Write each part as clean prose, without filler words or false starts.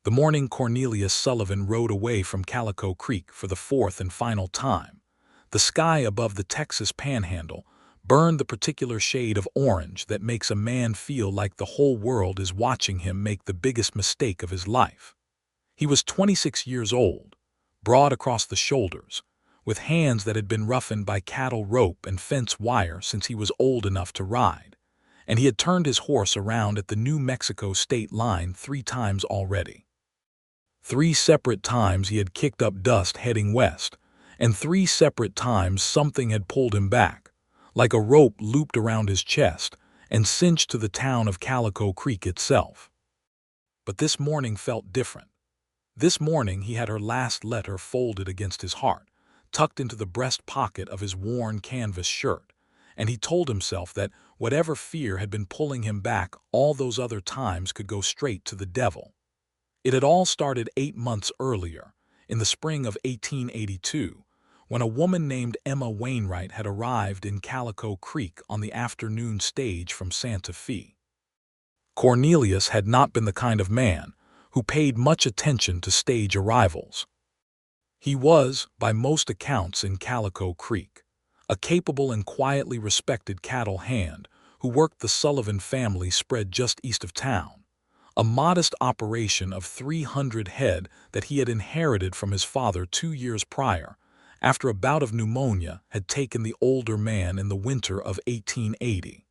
The morning Cornelius Sullivan rode away from Calico Creek for the fourth and final time, the sky above the Texas Panhandle burned the particular shade of orange that makes a man feel like the whole world is watching him make the biggest mistake of his life. He was 26 years old, broad across the shoulders, with hands that had been roughened by cattle rope and fence wire since he was old enough to ride, and he had turned his horse around at the New Mexico state line 3 times already. 3 separate times he had kicked up dust heading west, and 3 separate times something had pulled him back, like a rope looped around his chest and cinched to the town of Calico Creek itself. But this morning felt different. This morning he had her last letter folded against his heart, tucked into the breast pocket of his worn canvas shirt, and he told himself that whatever fear had been pulling him back all those other times could go straight to the devil. It had all started 8 months earlier, in the spring of 1882, when a woman named Emma Wainwright had arrived in Calico Creek on the afternoon stage from Santa Fe. Cornelius had not been the kind of man who paid much attention to stage arrivals. He was, by most accounts in Calico Creek, a capable and quietly respected cattle hand who worked the Sullivan family spread just east of town, a modest operation of 300 head that he had inherited from his father 2 years prior, after a bout of pneumonia had taken the older man in the winter of 1880.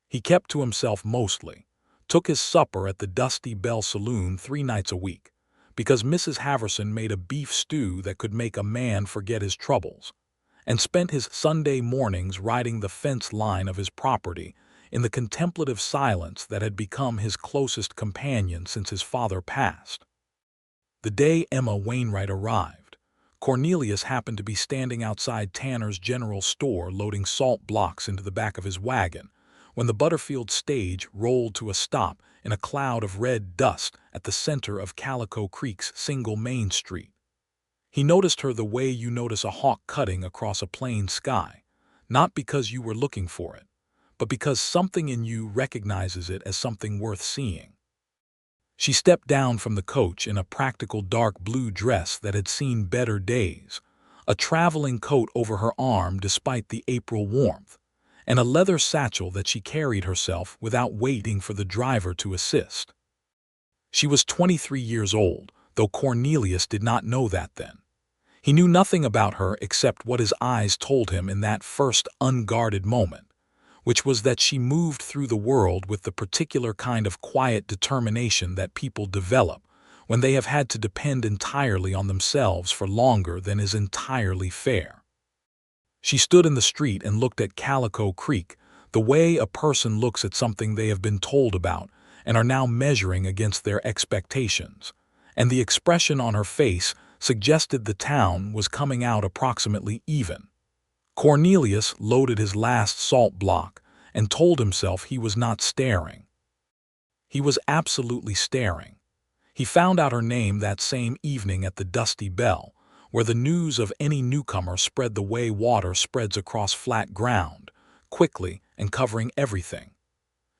He kept to himself mostly, took his supper at the Dusty Bell Saloon 3 nights a week, because Mrs. Haverson made a beef stew that could make a man forget his troubles, and spent his Sunday mornings riding the fence line of his property in the contemplative silence that had become his closest companion since his father passed. The day Emma Wainwright arrived, Cornelius happened to be standing outside Tanner's General Store loading salt blocks into the back of his wagon when the Butterfield stage rolled to a stop in a cloud of red dust at the center of Calico Creek's single main street. He noticed her the way you notice a hawk cutting across a plain sky, not because you were looking for it, but because something in you recognizes it as something worth seeing. She stepped down from the coach in a practical dark blue dress that had seen better days, a traveling coat over her arm despite the April warmth, and a leather satchel that she carried herself without waiting for the driver to assist. She was 23 years old, though Cornelius did not know that then. He knew nothing about her except what his eyes told him in that first unguarded moment, which was that she moved through the world with the particular kind of quiet determination that people develop when they have had to depend entirely on themselves for longer than is entirely fair. She stood in the street and looked at Calico Creek the way a person looks at something they have been told about and are now measuring against their expectations, and the expression on her face suggested the town was coming out approximately even. Cornelius loaded his last salt block and told himself he was not staring. He was absolutely staring. He found out her name that same evening at the Dusty Bell, where the news of any newcomer spread the way water spreads across flat ground, quickly and covering everything.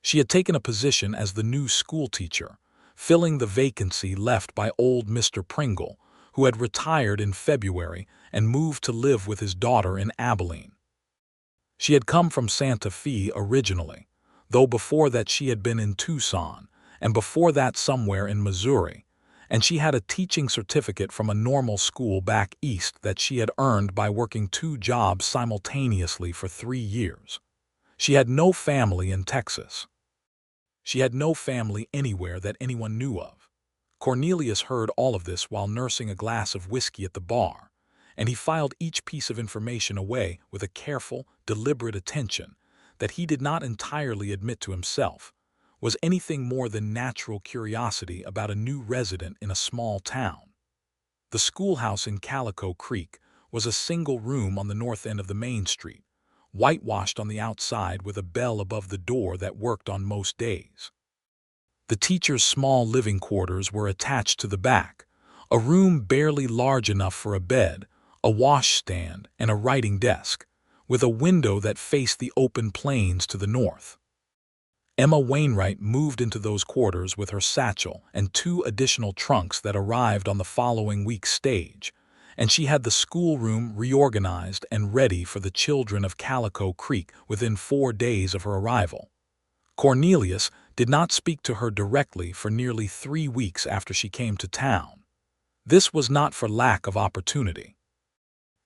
She had taken a position as the new schoolteacher, filling the vacancy left by old Mr. Pringle, who had retired in February and moved to live with his daughter in Abilene. She had come from Santa Fe originally, though before that she had been in Tucson, and before that somewhere in Missouri, and she had a teaching certificate from a normal school back east that she had earned by working 2 jobs simultaneously for 3 years. She had no family in Texas. She had no family anywhere that anyone knew of. Cornelius heard all of this while nursing a glass of whiskey at the bar, and he filed each piece of information away with a careful, deliberate attention that he did not entirely admit to himself was anything more than natural curiosity about a new resident in a small town. The schoolhouse in Calico Creek was a single room on the north end of the main street, whitewashed on the outside with a bell above the door that worked on most days. The teacher's small living quarters were attached to the back, a room barely large enough for a bed, a washstand, and a writing desk, with a window that faced the open plains to the north. Emma Wainwright moved into those quarters with her satchel and 2 additional trunks that arrived on the following week's stage, and she had the schoolroom reorganized and ready for the children of Calico Creek within 4 days of her arrival. Cornelius did not speak to her directly for nearly 3 weeks after she came to town. This was not for lack of opportunity.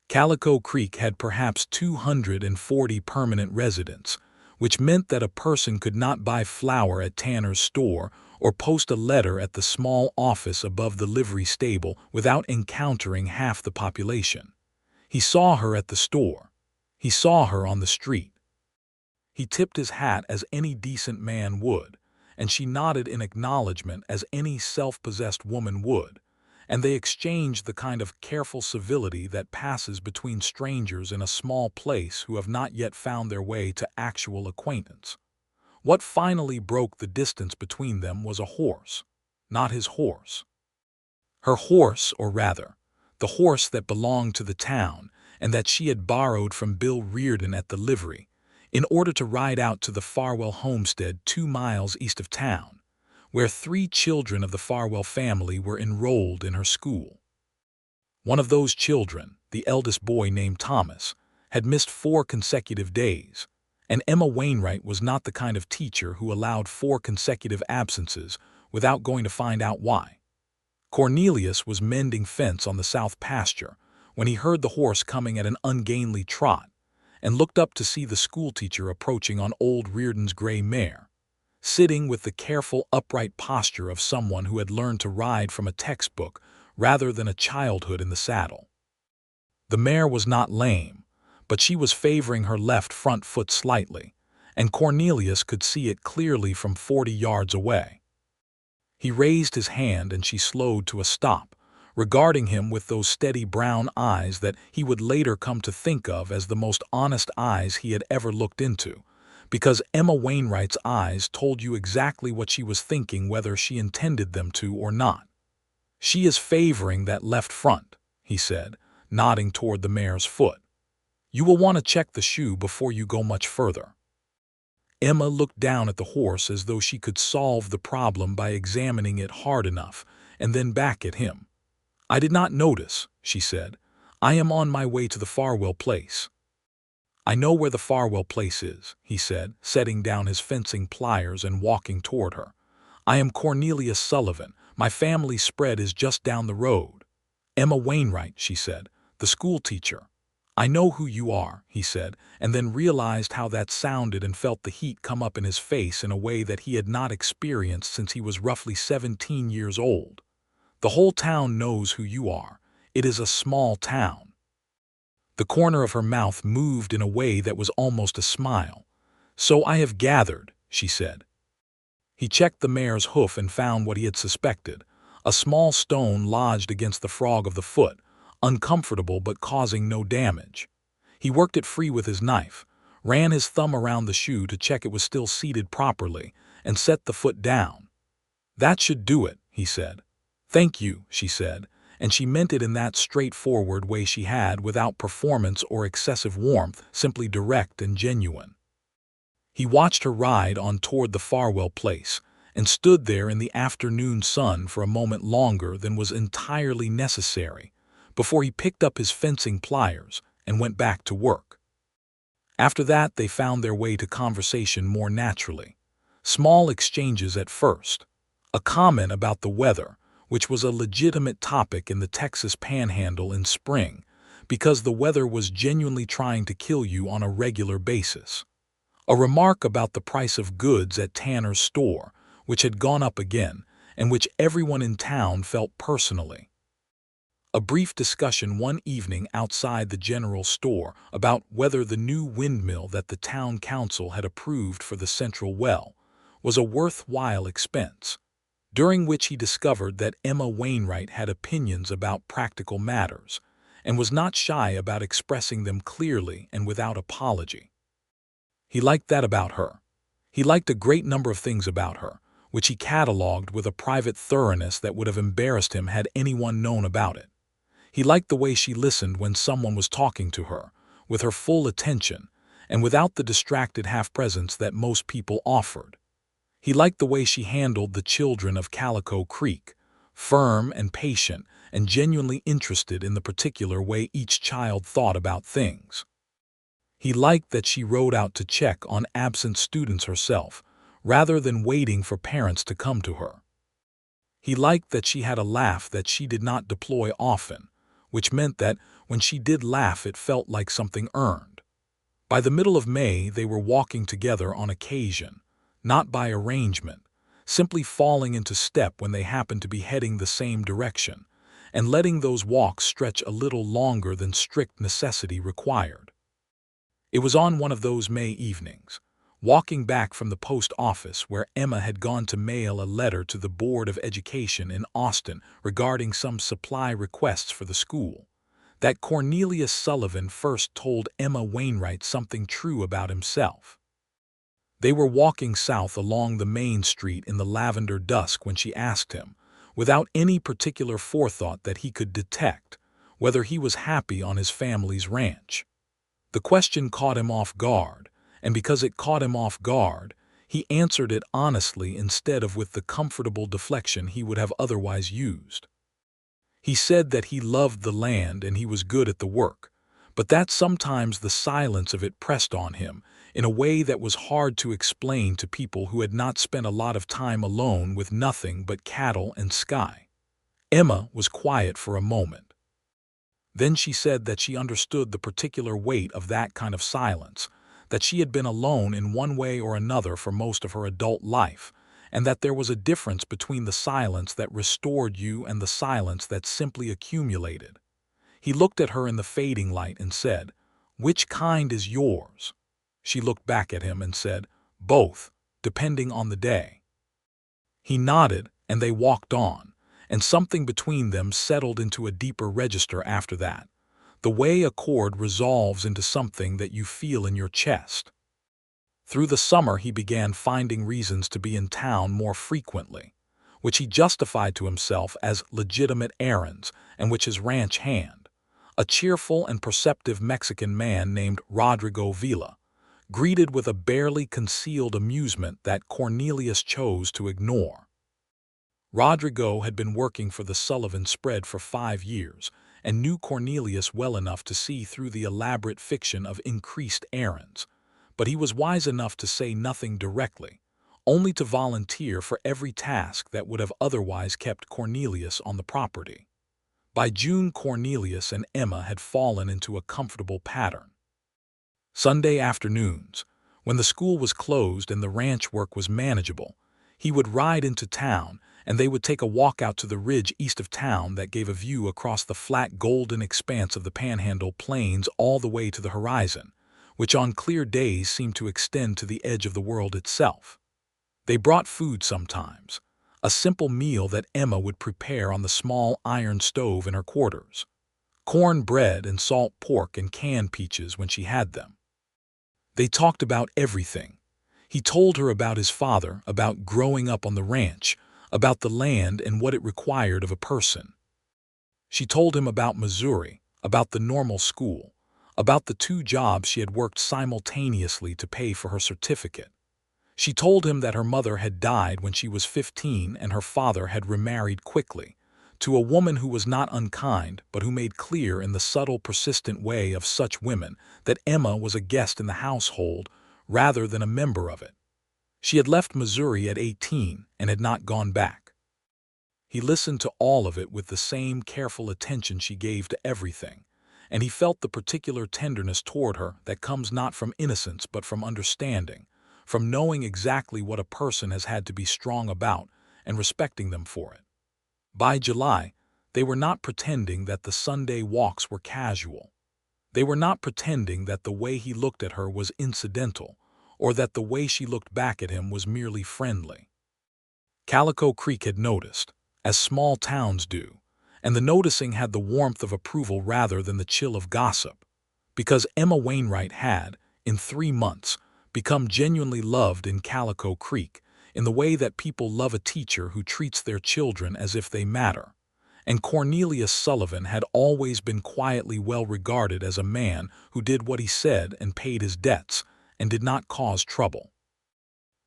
Calico Creek had perhaps 240 permanent residents, which meant that a person could not buy flour at Tanner's store or post a letter at the small office above the livery stable without encountering half the population. He saw her at the store. He saw her on the street. He tipped his hat as any decent man would, and she nodded in acknowledgement as any self-possessed woman would, and they exchanged the kind of careful civility that passes between strangers in a small place who have not yet found their way to actual acquaintance. What finally broke the distance between them was a horse, not his horse. Her horse, or rather, the horse that belonged to the town and that she had borrowed from Bill Reardon at the livery, in order to ride out to the Farwell homestead 2 miles east of town, where 3 children of the Farwell family were enrolled in her school. One of those children, the eldest boy named Thomas, had missed 4 consecutive days, and Emma Wainwright was not the kind of teacher who allowed 4 consecutive absences without going to find out why. Cornelius was mending fence on the south pasture when he heard the horse coming at an ungainly trot, and looked up to see the schoolteacher approaching on old Reardon's gray mare, sitting with the careful, upright posture of someone who had learned to ride from a textbook rather than a childhood in the saddle. The mare was not lame, but she was favoring her left front foot slightly, and Cornelius could see it clearly from 40 yards away. He raised his hand and she slowed to a stop, regarding him with those steady brown eyes that he would later come to think of as the most honest eyes he had ever looked into, because Emma Wainwright's eyes told you exactly what she was thinking whether she intended them to or not. "She is favoring that left front," he said, nodding toward the mare's foot. "You will want to check the shoe before you go much further." Emma looked down at the horse as though she could solve the problem by examining it hard enough, and then back at him. "I did not notice," she said. "I am on my way to the Farwell place." "I know where the Farwell place is," he said, setting down his fencing pliers and walking toward her. "I am Cornelius Sullivan. My family's spread is just down the road." "Emma Wainwright," she said, "the schoolteacher." "I know who you are," he said, and then realized how that sounded and felt the heat come up in his face in a way that he had not experienced since he was roughly 17 years old. "The whole town knows who you are. It is a small town." The corner of her mouth moved in a way that was almost a smile. "So I have gathered," she said. He checked the mare's hoof and found what he had suspected, a small stone lodged against the frog of the foot, uncomfortable but causing no damage. He worked it free with his knife, ran his thumb around the shoe to check it was still seated properly, and set the foot down. "That should do it," he said. "Thank you," she said, and she meant it in that straightforward way she had, without performance or excessive warmth, simply direct and genuine. He watched her ride on toward the Farwell place, and stood there in the afternoon sun for a moment longer than was entirely necessary, before he picked up his fencing pliers and went back to work. After that they found their way to conversation more naturally. Small exchanges at first. A comment about the weather, which was a legitimate topic in the Texas Panhandle in spring, because the weather was genuinely trying to kill you on a regular basis. A remark about the price of goods at Tanner's store, which had gone up again, and which everyone in town felt personally. A brief discussion one evening outside the general store about whether the new windmill that the town council had approved for the central well was a worthwhile expense, during which he discovered that Emma Wainwright had opinions about practical matters, and was not shy about expressing them clearly and without apology. He liked that about her. He liked a great number of things about her, which he catalogued with a private thoroughness that would have embarrassed him had anyone known about it. He liked the way she listened when someone was talking to her, with her full attention, and without the distracted half-presence that most people offered. He liked the way she handled the children of Calico Creek, firm and patient and genuinely interested in the particular way each child thought about things. He liked that she rode out to check on absent students herself, rather than waiting for parents to come to her. He liked that she had a laugh that she did not deploy often, which meant that when she did laugh it felt like something earned. By the middle of May they were walking together on occasion, not by arrangement, simply falling into step when they happened to be heading the same direction, and letting those walks stretch a little longer than strict necessity required. It was on one of those May evenings, walking back from the post office where Emma had gone to mail a letter to the Board of Education in Austin regarding some supply requests for the school, that Cornelius Sullivan first told Emma Wainwright something true about himself. They were walking south along the main street in the lavender dusk when she asked him, without any particular forethought that he could detect, whether he was happy on his family's ranch. The question caught him off guard, and because it caught him off guard, he answered it honestly instead of with the comfortable deflection he would have otherwise used. He said that he loved the land and he was good at the work, but that sometimes the silence of it pressed on him in a way that was hard to explain to people who had not spent a lot of time alone with nothing but cattle and sky. Emma was quiet for a moment. Then she said that she understood the particular weight of that kind of silence, that she had been alone in one way or another for most of her adult life, and that there was a difference between the silence that restored you and the silence that simply accumulated. He looked at her in the fading light and said, "Which kind is yours?" She looked back at him and said, "Both, depending on the day." He nodded, and they walked on, and something between them settled into a deeper register after that, the way a chord resolves into something that you feel in your chest. Through the summer he began finding reasons to be in town more frequently, which he justified to himself as legitimate errands and which his ranch hand, a cheerful and perceptive Mexican man named Rodrigo Villa, greeted with a barely concealed amusement that Cornelius chose to ignore. Rodrigo had been working for the Sullivan spread for 5 years and knew Cornelius well enough to see through the elaborate fiction of increased errands, but he was wise enough to say nothing directly, only to volunteer for every task that would have otherwise kept Cornelius on the property. By June, Cornelius and Emma had fallen into a comfortable pattern. Sunday afternoons, when the school was closed and the ranch work was manageable, he would ride into town and they would take a walk out to the ridge east of town that gave a view across the flat golden expanse of the Panhandle Plains all the way to the horizon, which on clear days seemed to extend to the edge of the world itself. They brought food sometimes, a simple meal that Emma would prepare on the small iron stove in her quarters, corn bread and salt pork and canned peaches when she had them. They talked about everything. He told her about his father, about growing up on the ranch, about the land and what it required of a person. She told him about Missouri, about the normal school, about the 2 jobs she had worked simultaneously to pay for her certificate. She told him that her mother had died when she was 15 and her father had remarried quickly, to a woman who was not unkind but who made clear in the subtle, persistent way of such women that Emma was a guest in the household rather than a member of it. She had left Missouri at 18 and had not gone back. He listened to all of it with the same careful attention she gave to everything, and he felt the particular tenderness toward her that comes not from innocence but from understanding, from knowing exactly what a person has had to be strong about and respecting them for it. By July, they were not pretending that the Sunday walks were casual. They were not pretending that the way he looked at her was incidental, or that the way she looked back at him was merely friendly. Calico Creek had noticed, as small towns do, and the noticing had the warmth of approval rather than the chill of gossip, because Emma Wainwright had, in 3 months, become genuinely loved in Calico Creek, in the way that people love a teacher who treats their children as if they matter, and Cornelius Sullivan had always been quietly well regarded as a man who did what he said and paid his debts, and did not cause trouble.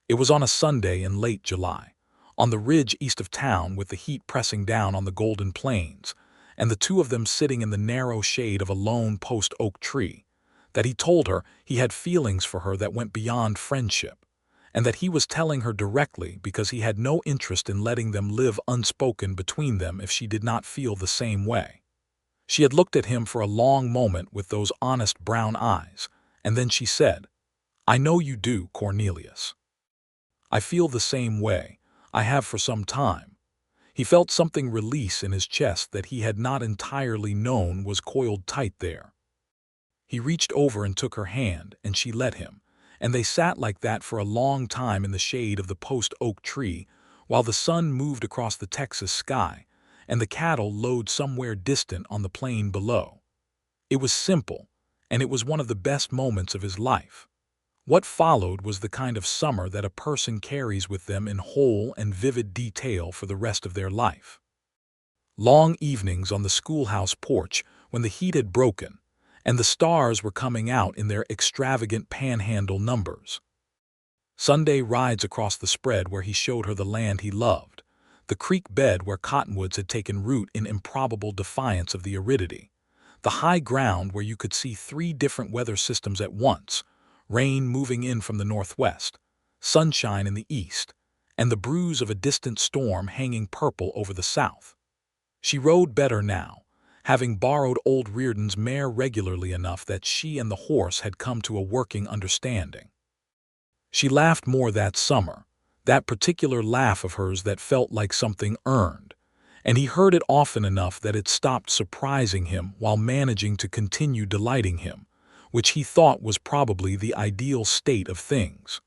It was on a Sunday in late July, on the ridge east of town with the heat pressing down on the golden plains, and the two of them sitting in the narrow shade of a lone post oak tree, that he told her he had feelings for her that went beyond friendship, and that he was telling her directly because he had no interest in letting them live unspoken between them if she did not feel the same way. She had looked at him for a long moment with those honest brown eyes, and then she said, "I know you do, Cornelius. I feel the same way. I have for some time." He felt something release in his chest that he had not entirely known was coiled tight there. He reached over and took her hand, and she let him, and they sat like that for a long time in the shade of the post oak tree while the sun moved across the Texas sky and the cattle lowed somewhere distant on the plain below. It was simple, and it was one of the best moments of his life. What followed was the kind of summer that a person carries with them in whole and vivid detail for the rest of their life. Long evenings on the schoolhouse porch when the heat had broken, and the stars were coming out in their extravagant panhandle numbers. Sunday rides across the spread where he showed her the land he loved, the creek bed where cottonwoods had taken root in improbable defiance of the aridity, the high ground where you could see 3 different weather systems at once, rain moving in from the northwest, sunshine in the east, and the bruise of a distant storm hanging purple over the south. She rode better now, having borrowed old Reardon's mare regularly enough that she and the horse had come to a working understanding. She laughed more that summer, that particular laugh of hers that felt like something earned, and he heard it often enough that it stopped surprising him while managing to continue delighting him, which he thought was probably the ideal state of things.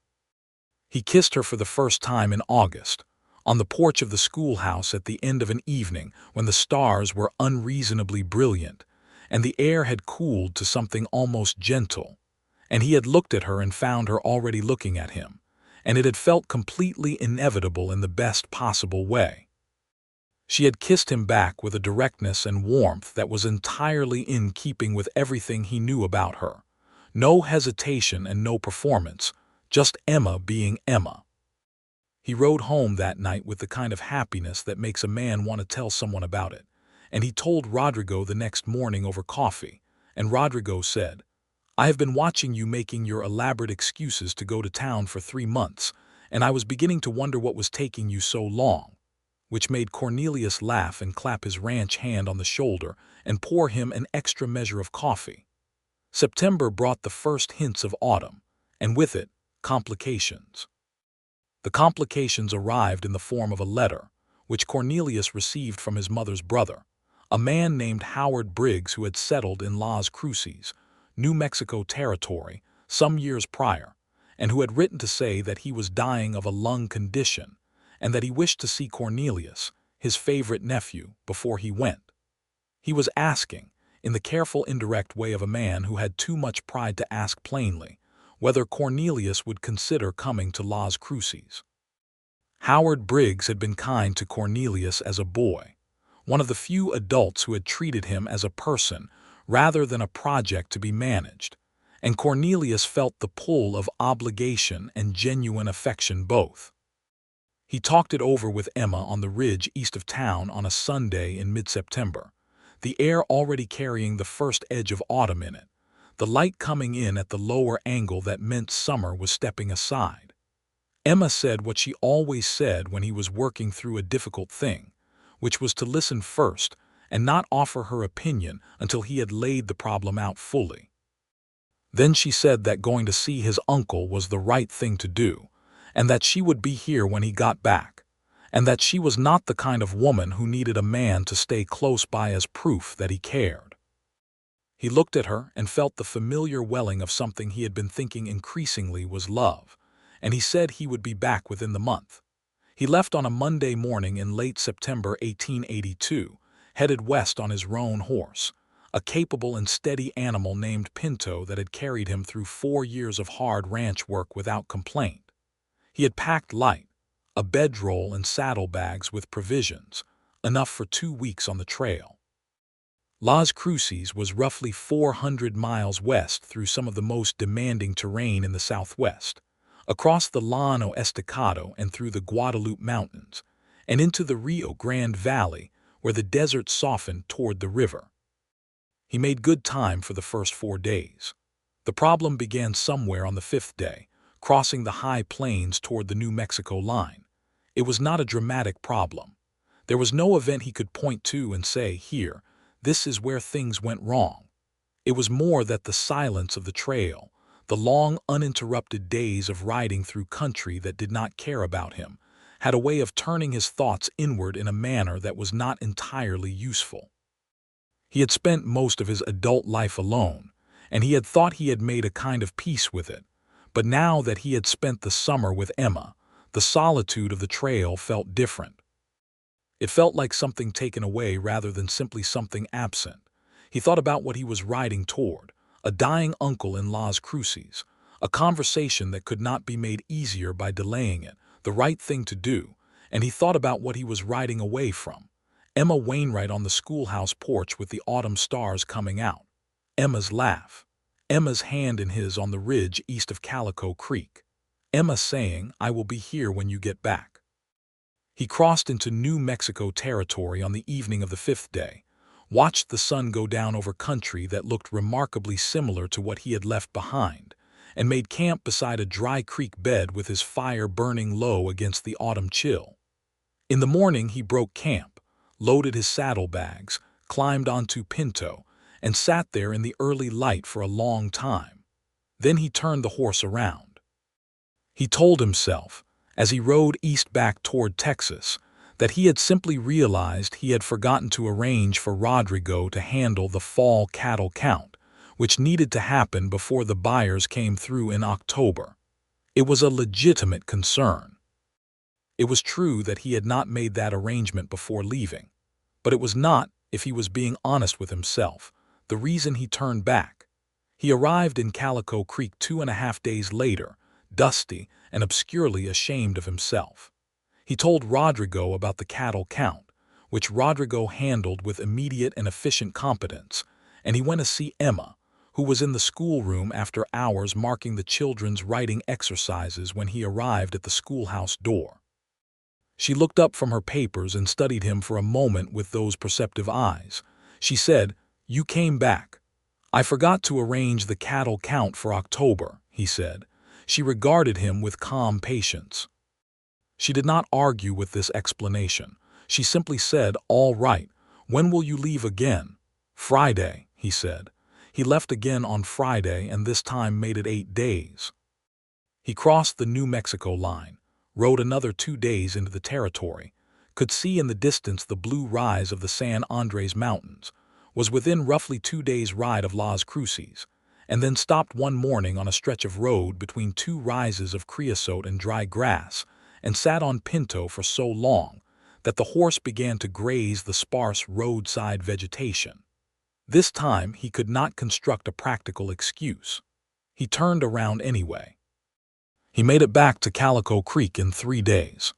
He kissed her for the first time in August, on the porch of the schoolhouse at the end of an evening when the stars were unreasonably brilliant, and the air had cooled to something almost gentle, and he had looked at her and found her already looking at him, and it had felt completely inevitable in the best possible way. She had kissed him back with a directness and warmth that was entirely in keeping with everything he knew about her. No hesitation and no performance, just Emma being Emma. He rode home that night with the kind of happiness that makes a man want to tell someone about it, and he told Rodrigo the next morning over coffee, and Rodrigo said, "I have been watching you making your elaborate excuses to go to town for 3 months, and I was beginning to wonder what was taking you so long," which made Cornelius laugh and clap his ranch hand on the shoulder and pour him an extra measure of coffee. September brought the first hints of autumn, and with it, complications. The complications arrived in the form of a letter, which Cornelius received from his mother's brother, a man named Howard Briggs who had settled in Las Cruces, New Mexico Territory, some years prior, and who had written to say that he was dying of a lung condition, and that he wished to see Cornelius, his favorite nephew, before he went. He was asking, in the careful indirect way of a man who had too much pride to ask plainly, whether Cornelius would consider coming to Las Cruces. Howard Briggs had been kind to Cornelius as a boy, one of the few adults who had treated him as a person rather than a project to be managed, and Cornelius felt the pull of obligation and genuine affection both. He talked it over with Emma on the ridge east of town on a Sunday in mid-September, the air already carrying the first edge of autumn in it, the light coming in at the lower angle that meant summer was stepping aside. Emma said what she always said when he was working through a difficult thing, which was to listen first and not offer her opinion until he had laid the problem out fully. Then she said that going to see his uncle was the right thing to do, and that she would be here when he got back, and that she was not the kind of woman who needed a man to stay close by as proof that he cared. He looked at her and felt the familiar welling of something he had been thinking increasingly was love, and he said he would be back within the month. He left on a Monday morning in late September 1882, headed west on his roan horse, a capable and steady animal named Pinto that had carried him through 4 years of hard ranch work without complaint. He had packed light, a bedroll and saddlebags with provisions, enough for 2 weeks on the trail. Las Cruces was roughly 400 miles west through some of the most demanding terrain in the Southwest, across the Llano Estacado and through the Guadalupe Mountains, and into the Rio Grande Valley, where the desert softened toward the river. He made good time for the first 4 days. The problem began somewhere on the fifth day, crossing the high plains toward the New Mexico line. It was not a dramatic problem. There was no event he could point to and say, "Here, this is where things went wrong." It was more that the silence of the trail, the long, uninterrupted days of riding through country that did not care about him, had a way of turning his thoughts inward in a manner that was not entirely useful. He had spent most of his adult life alone, and he had thought he had made a kind of peace with it. But now that he had spent the summer with Emma, the solitude of the trail felt different. It felt like something taken away rather than simply something absent. He thought about what he was riding toward, a dying uncle in Las Cruces, a conversation that could not be made easier by delaying it, the right thing to do, and he thought about what he was riding away from. Emma Wainwright on the schoolhouse porch with the autumn stars coming out. Emma's laugh. Emma's hand in his on the ridge east of Calico Creek. Emma saying, "I will be here when you get back." He crossed into New Mexico territory on the evening of the fifth day, watched the sun go down over country that looked remarkably similar to what he had left behind, and made camp beside a dry creek bed with his fire burning low against the autumn chill. In the morning he broke camp, loaded his saddlebags, climbed onto Pinto, and sat there in the early light for a long time. Then he turned the horse around. He told himself, as he rode east back toward Texas, that he had simply realized he had forgotten to arrange for Rodrigo to handle the fall cattle count, which needed to happen before the buyers came through in October. It was a legitimate concern. It was true that he had not made that arrangement before leaving, but it was not, if he was being honest with himself, the reason he turned back. He arrived in Calico Creek 2.5 days later, dusty and obscurely ashamed of himself. He told Rodrigo about the cattle count, which Rodrigo handled with immediate and efficient competence, and he went to see Emma, who was in the schoolroom after hours marking the children's writing exercises when he arrived at the schoolhouse door. She looked up from her papers and studied him for a moment with those perceptive eyes. She said, "You came back." "I forgot to arrange the cattle count for October," he said. She regarded him with calm patience. She did not argue with this explanation. She simply said, "All right, when will you leave again?" "Friday," he said. He left again on Friday and this time made it 8 days. He crossed the New Mexico line, rode another 2 days into the territory, could see in the distance the blue rise of the San Andres Mountains, was within roughly 2 days' ride of Las Cruces, and then stopped one morning on a stretch of road between 2 rises of creosote and dry grass, and sat on Pinto for so long that the horse began to graze the sparse roadside vegetation. This time he could not construct a practical excuse. He turned around anyway. He made it back to Calico Creek in 3 days.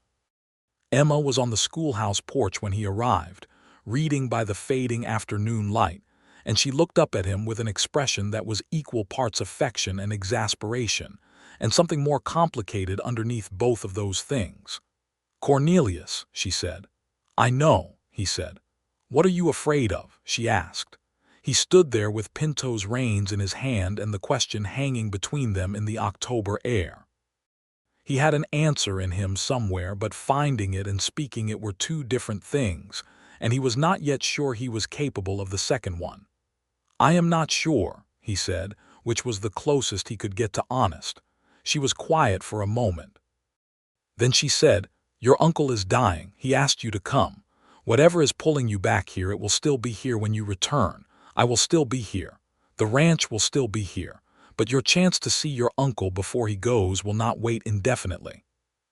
Emma was on the schoolhouse porch when he arrived, reading by the fading afternoon light, and she looked up at him with an expression that was equal parts affection and exasperation, and something more complicated underneath both of those things. "Cornelius," she said. "I know," he said. "What are you afraid of?" she asked. He stood there with Pinto's reins in his hand and the question hanging between them in the October air. He had an answer in him somewhere, but finding it and speaking it were 2 different things, and he was not yet sure he was capable of the second one. "I am not sure," he said, which was the closest he could get to honest. She was quiet for a moment. Then she said, "Your uncle is dying. He asked you to come. Whatever is pulling you back here, it will still be here when you return. I will still be here. The ranch will still be here. But your chance to see your uncle before he goes will not wait indefinitely."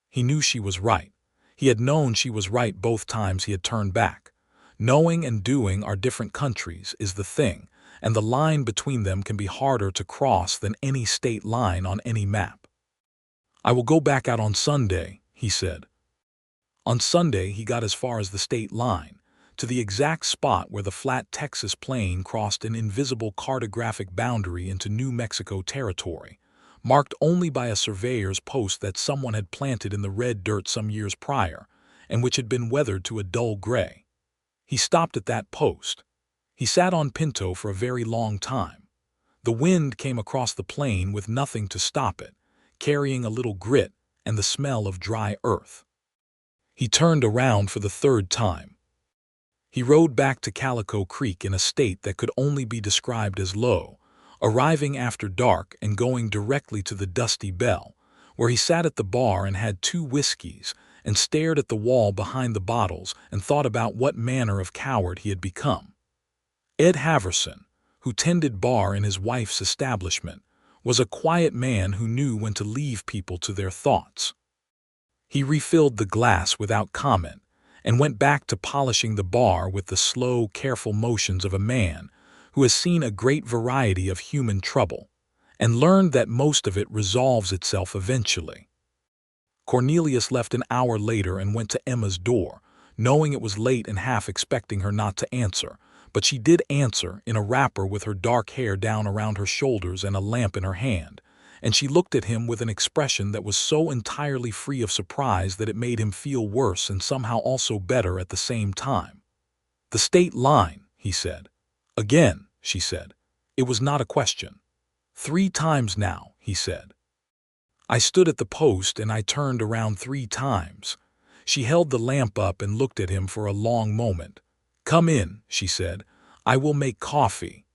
He knew she was right. He had known she was right both times he had turned back. Knowing and doing are different countries is the thing, and the line between them can be harder to cross than any state line on any map. "I will go back out on Sunday," he said. On Sunday he got as far as the state line, to the exact spot where the flat Texas plain crossed an invisible cartographic boundary into New Mexico territory, marked only by a surveyor's post that someone had planted in the red dirt some years prior, and which had been weathered to a dull gray. He stopped at that post. He sat on Pinto for a very long time. The wind came across the plain with nothing to stop it, carrying a little grit and the smell of dry earth. He turned around for the third time. He rode back to Calico Creek in a state that could only be described as low, arriving after dark and going directly to the Dusty Bell, where he sat at the bar and had 2 whiskeys and stared at the wall behind the bottles and thought about what manner of coward he had become. Ed Haverson, who tended bar in his wife's establishment, was a quiet man who knew when to leave people to their thoughts. He refilled the glass without comment and went back to polishing the bar with the slow, careful motions of a man who has seen a great variety of human trouble and learned that most of it resolves itself eventually. Cornelius left an hour later and went to Emma's door, knowing it was late and half expecting her not to answer, but she did answer in a wrapper with her dark hair down around her shoulders and a lamp in her hand, and she looked at him with an expression that was so entirely free of surprise that it made him feel worse and somehow also better at the same time. "The state line," he said. "Again," she said. It was not a question. "3 times now," he said. "I stood at the post and I turned around 3 times." She held the lamp up and looked at him for a long moment. "Come in," she said. "I will make coffee."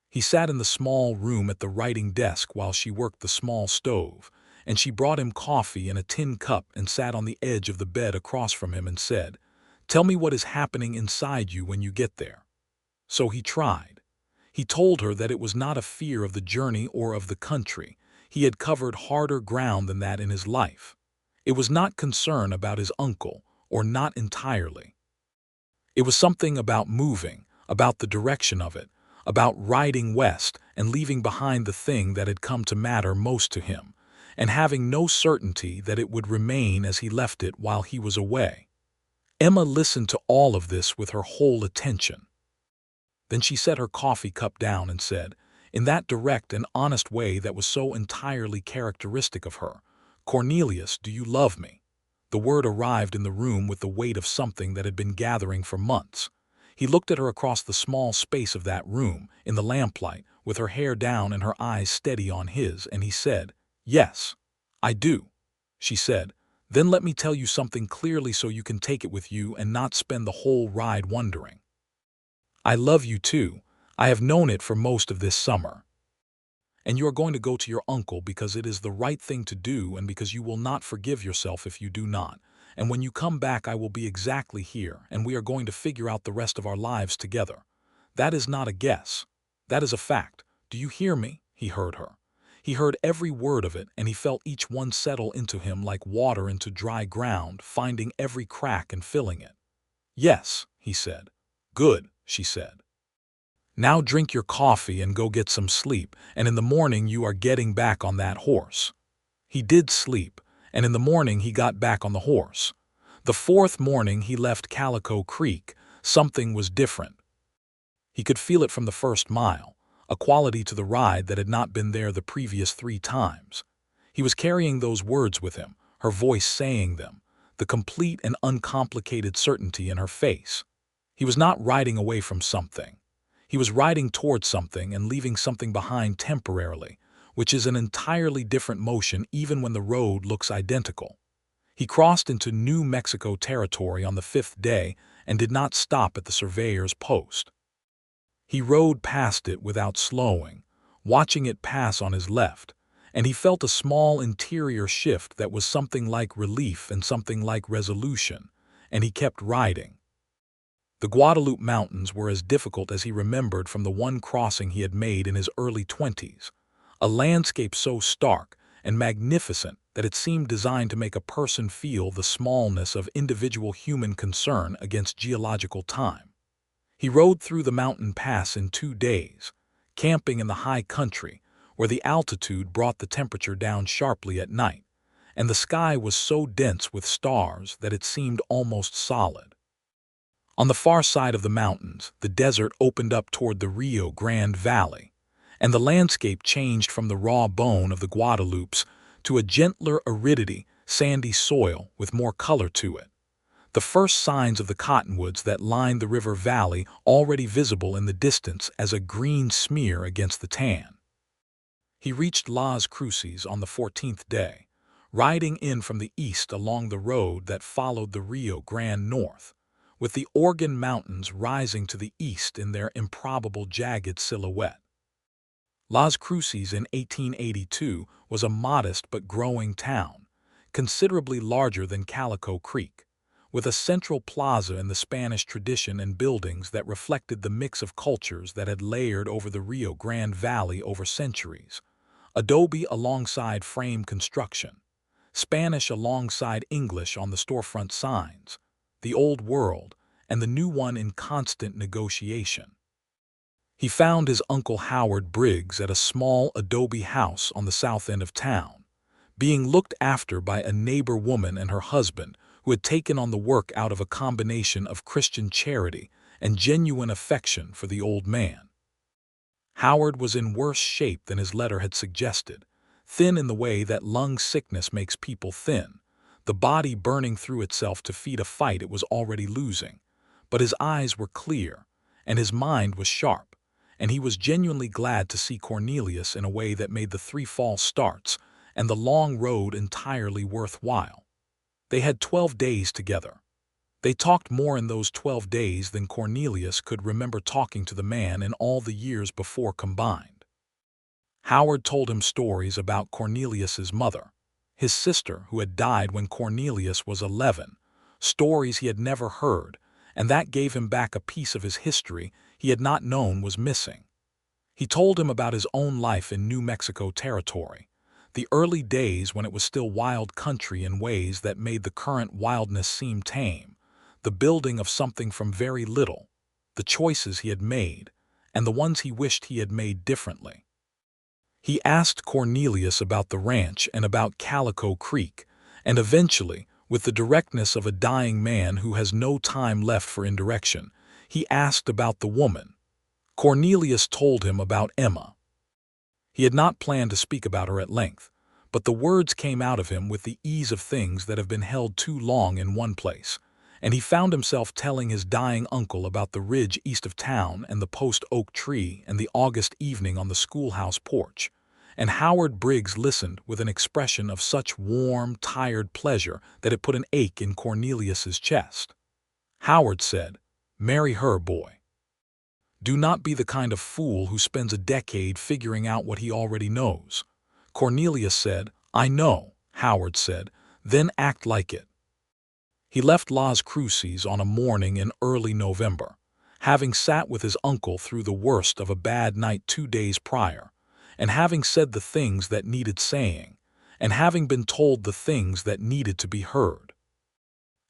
He sat in the small room at the writing desk while she worked the small stove, and she brought him coffee in a tin cup and sat on the edge of the bed across from him and said, "Tell me what is happening inside you when you get there." So he tried. He told her that it was not a fear of the journey or of the country. He had covered harder ground than that in his life. It was not concern about his uncle, or not entirely. It was something about moving, about the direction of it, about riding west and leaving behind the thing that had come to matter most to him, and having no certainty that it would remain as he left it while he was away. Emma listened to all of this with her whole attention. Then she set her coffee cup down and said, in that direct and honest way that was so entirely characteristic of her, "Cornelius, do you love me?" The word arrived in the room with the weight of something that had been gathering for months. He looked at her across the small space of that room, in the lamplight, with her hair down and her eyes steady on his, and he said, "Yes, I do." She said, "Then let me tell you something clearly so you can take it with you and not spend the whole ride wondering. I love you too. I have known it for most of this summer. And you are going to go to your uncle because it is the right thing to do and because you will not forgive yourself if you do not. And when you come back I will be exactly here, and we are going to figure out the rest of our lives together. That is not a guess. That is a fact. Do you hear me?" He heard her. He heard every word of it, and he felt each one settle into him like water into dry ground, finding every crack and filling it. "Yes," he said. "Good," she said. "Now drink your coffee and go get some sleep, and in the morning you are getting back on that horse." He did sleep, and in the morning he got back on the horse. The 4th morning he left Calico Creek. Something was different. He could feel it from the first mile, a quality to the ride that had not been there the previous 3 times. He was carrying those words with him, her voice saying them, the complete and uncomplicated certainty in her face. He was not riding away from something. He was riding towards something and leaving something behind temporarily, which is an entirely different motion even when the road looks identical. He crossed into New Mexico territory on the 5th day and did not stop at the surveyor's post. He rode past it without slowing, watching it pass on his left, and he felt a small interior shift that was something like relief and something like resolution, and he kept riding. The Guadalupe Mountains were as difficult as he remembered from the one crossing he had made in his early 20s, a landscape so stark and magnificent that it seemed designed to make a person feel the smallness of individual human concern against geological time. He rode through the mountain pass in 2 days, camping in the high country, where the altitude brought the temperature down sharply at night, and the sky was so dense with stars that it seemed almost solid. On the far side of the mountains, the desert opened up toward the Rio Grande Valley, and the landscape changed from the raw bone of the Guadalupes to a gentler aridity, sandy soil with more color to it. The first signs of the cottonwoods that lined the river valley already visible in the distance as a green smear against the tan. He reached Las Cruces on the 14th day, riding in from the east along the road that followed the Rio Grande north, with the Organ Mountains rising to the east in their improbable jagged silhouette. Las Cruces in 1882 was a modest but growing town, considerably larger than Calico Creek, with a central plaza in the Spanish tradition and buildings that reflected the mix of cultures that had layered over the Rio Grande Valley over centuries. Adobe alongside frame construction, Spanish alongside English on the storefront signs, the old world and the new one in constant negotiation. He found his Uncle Howard Briggs at a small adobe house on the south end of town, being looked after by a neighbor woman and her husband who had taken on the work out of a combination of Christian charity and genuine affection for the old man. Howard was in worse shape than his letter had suggested, thin in the way that lung sickness makes people thin, the body burning through itself to feed a fight it was already losing. But his eyes were clear, and his mind was sharp, and he was genuinely glad to see Cornelius in a way that made the 3 false starts and the long road entirely worthwhile. They had 12 days together. They talked more in those 12 days than Cornelius could remember talking to the man in all the years before combined. Howard told him stories about Cornelius's mother, his sister who had died when Cornelius was 11, stories he had never heard, and that gave him back a piece of his history he had not known was missing. He told him about his own life in New Mexico territory, the early days when it was still wild country in ways that made the current wildness seem tame, the building of something from very little, the choices he had made, and the ones he wished he had made differently. He asked Cornelius about the ranch and about Calico Creek, and eventually, with the directness of a dying man who has no time left for indirection, he asked about the woman. Cornelius told him about Emma. He had not planned to speak about her at length, but the words came out of him with the ease of things that have been held too long in one place, and he found himself telling his dying uncle about the ridge east of town and the post-oak tree and the August evening on the schoolhouse porch, and Howard Briggs listened with an expression of such warm, tired pleasure that it put an ache in Cornelius's chest. Howard said, "Marry her, boy. Do not be the kind of fool who spends a decade figuring out what he already knows." Cornelius said, "I know," Howard said, "then act like it." He left Las Cruces on a morning in early November, having sat with his uncle through the worst of a bad night 2 days prior, and having said the things that needed saying, and having been told the things that needed to be heard.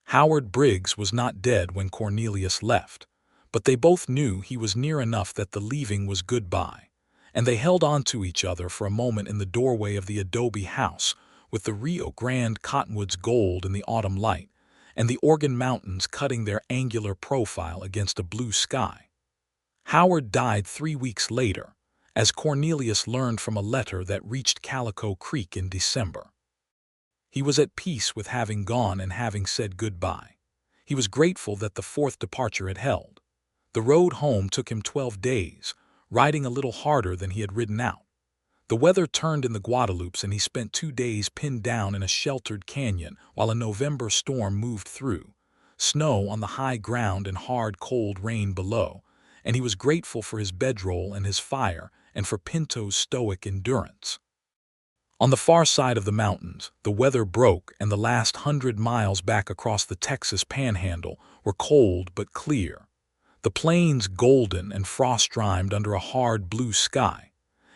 Howard Briggs was not dead when Cornelius left, but they both knew he was near enough that the leaving was goodbye, and they held on to each other for a moment in the doorway of the adobe house, with the Rio Grande cottonwoods gold in the autumn light, and the Organ Mountains cutting their angular profile against a blue sky. Howard died 3 weeks later, as Cornelius learned from a letter that reached Calico Creek in December. He was at peace with having gone and having said goodbye. He was grateful that the 4th departure had held. The road home took him 12 days, riding a little harder than he had ridden out. The weather turned in the Guadalupes and he spent 2 days pinned down in a sheltered canyon while a November storm moved through, snow on the high ground and hard cold rain below, and he was grateful for his bedroll and his fire and for Pinto's stoic endurance. On the far side of the mountains, the weather broke and the last 100 miles back across the Texas Panhandle were cold but clear, the plains golden and frost-rimed under a hard blue sky,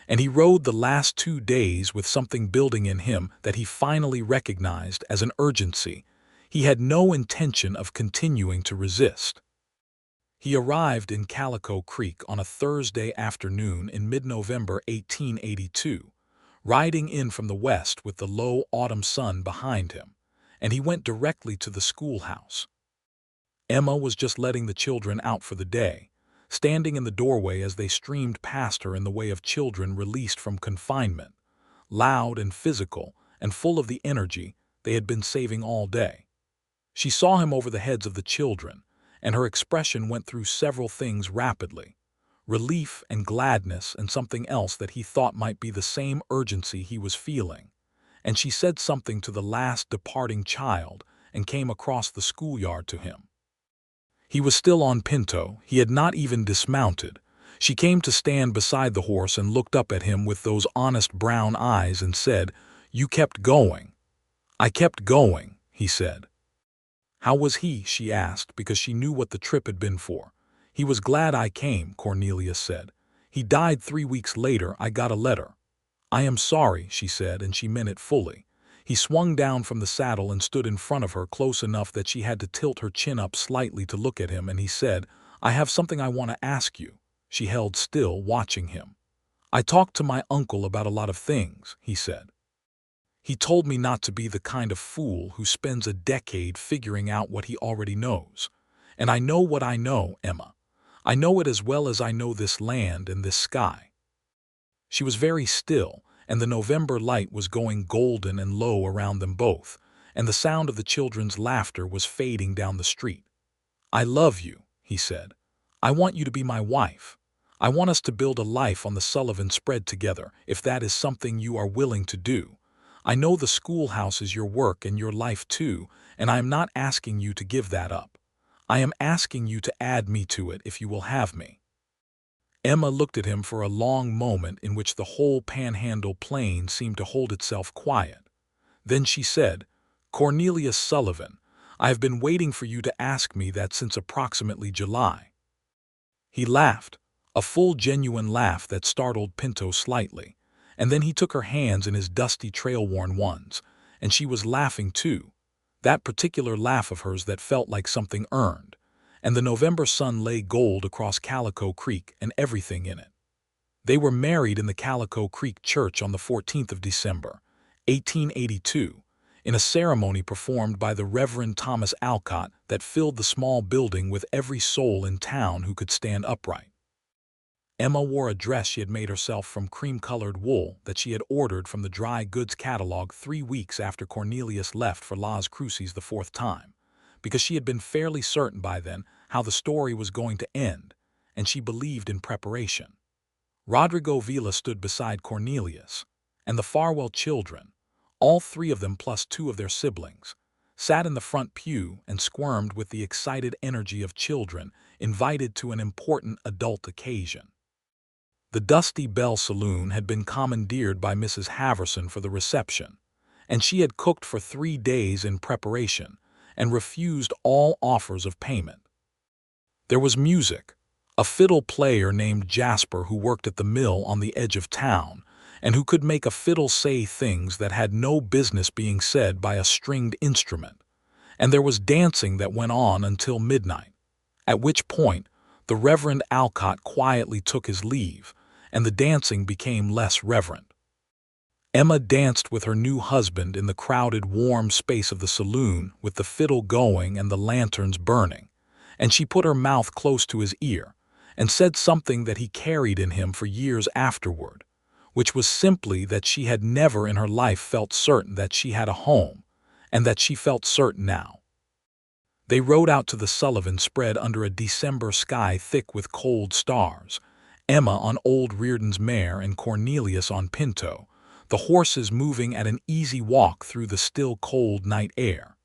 and he rode the last 2 days with something building in him that he finally recognized as an urgency he had no intention of continuing to resist. He arrived in Calico Creek on a Thursday afternoon in mid-November 1882, riding in from the west with the low autumn sun behind him, and he went directly to the schoolhouse. Emma was just letting the children out for the day, standing in the doorway as they streamed past her in the way of children released from confinement, loud and physical and full of the energy they had been saving all day. She saw him over the heads of the children, and her expression went through several things rapidly: relief and gladness and something else that he thought might be the same urgency he was feeling. And she said something to the last departing child and came across the schoolyard to him. He was still on Pinto. He had not even dismounted. She came to stand beside the horse and looked up at him with those honest brown eyes and said, "You kept going." "I kept going," he said. "How was he?" she asked, because she knew what the trip had been for. "He was glad I came," Cornelius said. "He died 3 weeks later. I got a letter." "I am sorry," she said, and she meant it fully. He swung down from the saddle and stood in front of her close enough that she had to tilt her chin up slightly to look at him, and he said, "I have something I want to ask you." She held still, watching him. "I talked to my uncle about a lot of things," he said. "He told me not to be the kind of fool who spends a decade figuring out what he already knows. And I know what I know, Emma. I know it as well as I know this land and this sky." She was very still, and the November light was going golden and low around them both, and the sound of the children's laughter was fading down the street. "I love you," he said. "I want you to be my wife. I want us to build a life on the Sullivan spread together, if that is something you are willing to do. I know the schoolhouse is your work and your life too, and I am not asking you to give that up. I am asking you to add me to it if you will have me." Emma looked at him for a long moment in which the whole Panhandle plain seemed to hold itself quiet. Then she said, "Cornelius Sullivan, I have been waiting for you to ask me that since approximately July." He laughed, a full genuine laugh that startled Pinto slightly, and then he took her hands in his dusty trail-worn ones, and she was laughing too, that particular laugh of hers that felt like something earned, and the November sun lay gold across Calico Creek and everything in it. They were married in the Calico Creek church on the 14th of December, 1882, in a ceremony performed by the Reverend Thomas Alcott that filled the small building with every soul in town who could stand upright. Emma wore a dress she had made herself from cream-colored wool that she had ordered from the dry goods catalog 3 weeks after Cornelius left for Las Cruces the 4th time, because she had been fairly certain by then how the story was going to end, and she believed in preparation. Rodrigo Vila stood beside Cornelius, and the Farwell children, all 3 of them plus 2 of their siblings, sat in the front pew and squirmed with the excited energy of children invited to an important adult occasion. The Dusty Bell Saloon had been commandeered by Mrs. Haverson for the reception, and she had cooked for 3 days in preparation and refused all offers of payment. There was music, a fiddle player named Jasper who worked at the mill on the edge of town and who could make a fiddle say things that had no business being said by a stringed instrument, and there was dancing that went on until midnight, at which point the Reverend Alcott quietly took his leave, and the dancing became less reverent. Emma danced with her new husband in the crowded, warm space of the saloon with the fiddle going and the lanterns burning, and she put her mouth close to his ear and said something that he carried in him for years afterward, which was simply that she had never in her life felt certain that she had a home, and that she felt certain now. They rode out to the Sullivan spread under a December sky thick with cold stars, Emma on old Reardon's mare and Cornelius on Pinto, the horses moving at an easy walk through the still cold night air.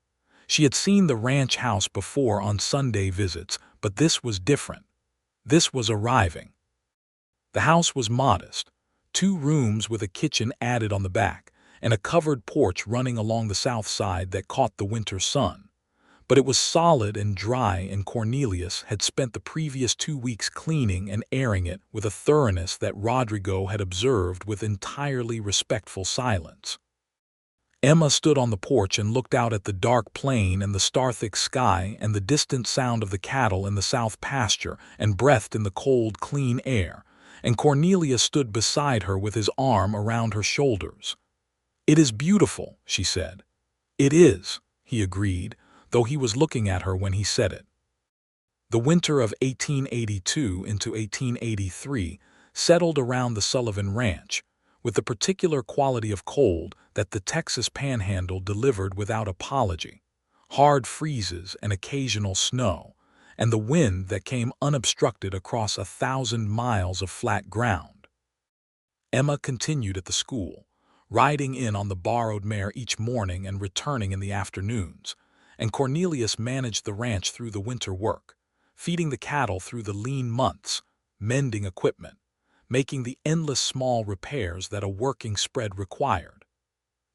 She had seen the ranch house before on Sunday visits, but this was different. This was arriving. The house was modest, 2 rooms with a kitchen added on the back, and a covered porch running along the south side that caught the winter sun. But it was solid and dry, and Cornelius had spent the previous 2 weeks cleaning and airing it with a thoroughness that Rodrigo had observed with entirely respectful silence. Emma stood on the porch and looked out at the dark plain and the star-thick sky and the distant sound of the cattle in the south pasture and breathed in the cold, clean air, and Cornelius stood beside her with his arm around her shoulders. "It is beautiful," she said. "It is," he agreed, though he was looking at her when he said it. The winter of 1882 into 1883 settled around the Sullivan Ranch, with the particular quality of cold that the Texas Panhandle delivered without apology, hard freezes and occasional snow, and the wind that came unobstructed across 1,000 miles of flat ground. Emma continued at the school, riding in on the borrowed mare each morning and returning in the afternoons, and Cornelius managed the ranch through the winter work, feeding the cattle through the lean months, mending equipment, making the endless small repairs that a working spread required.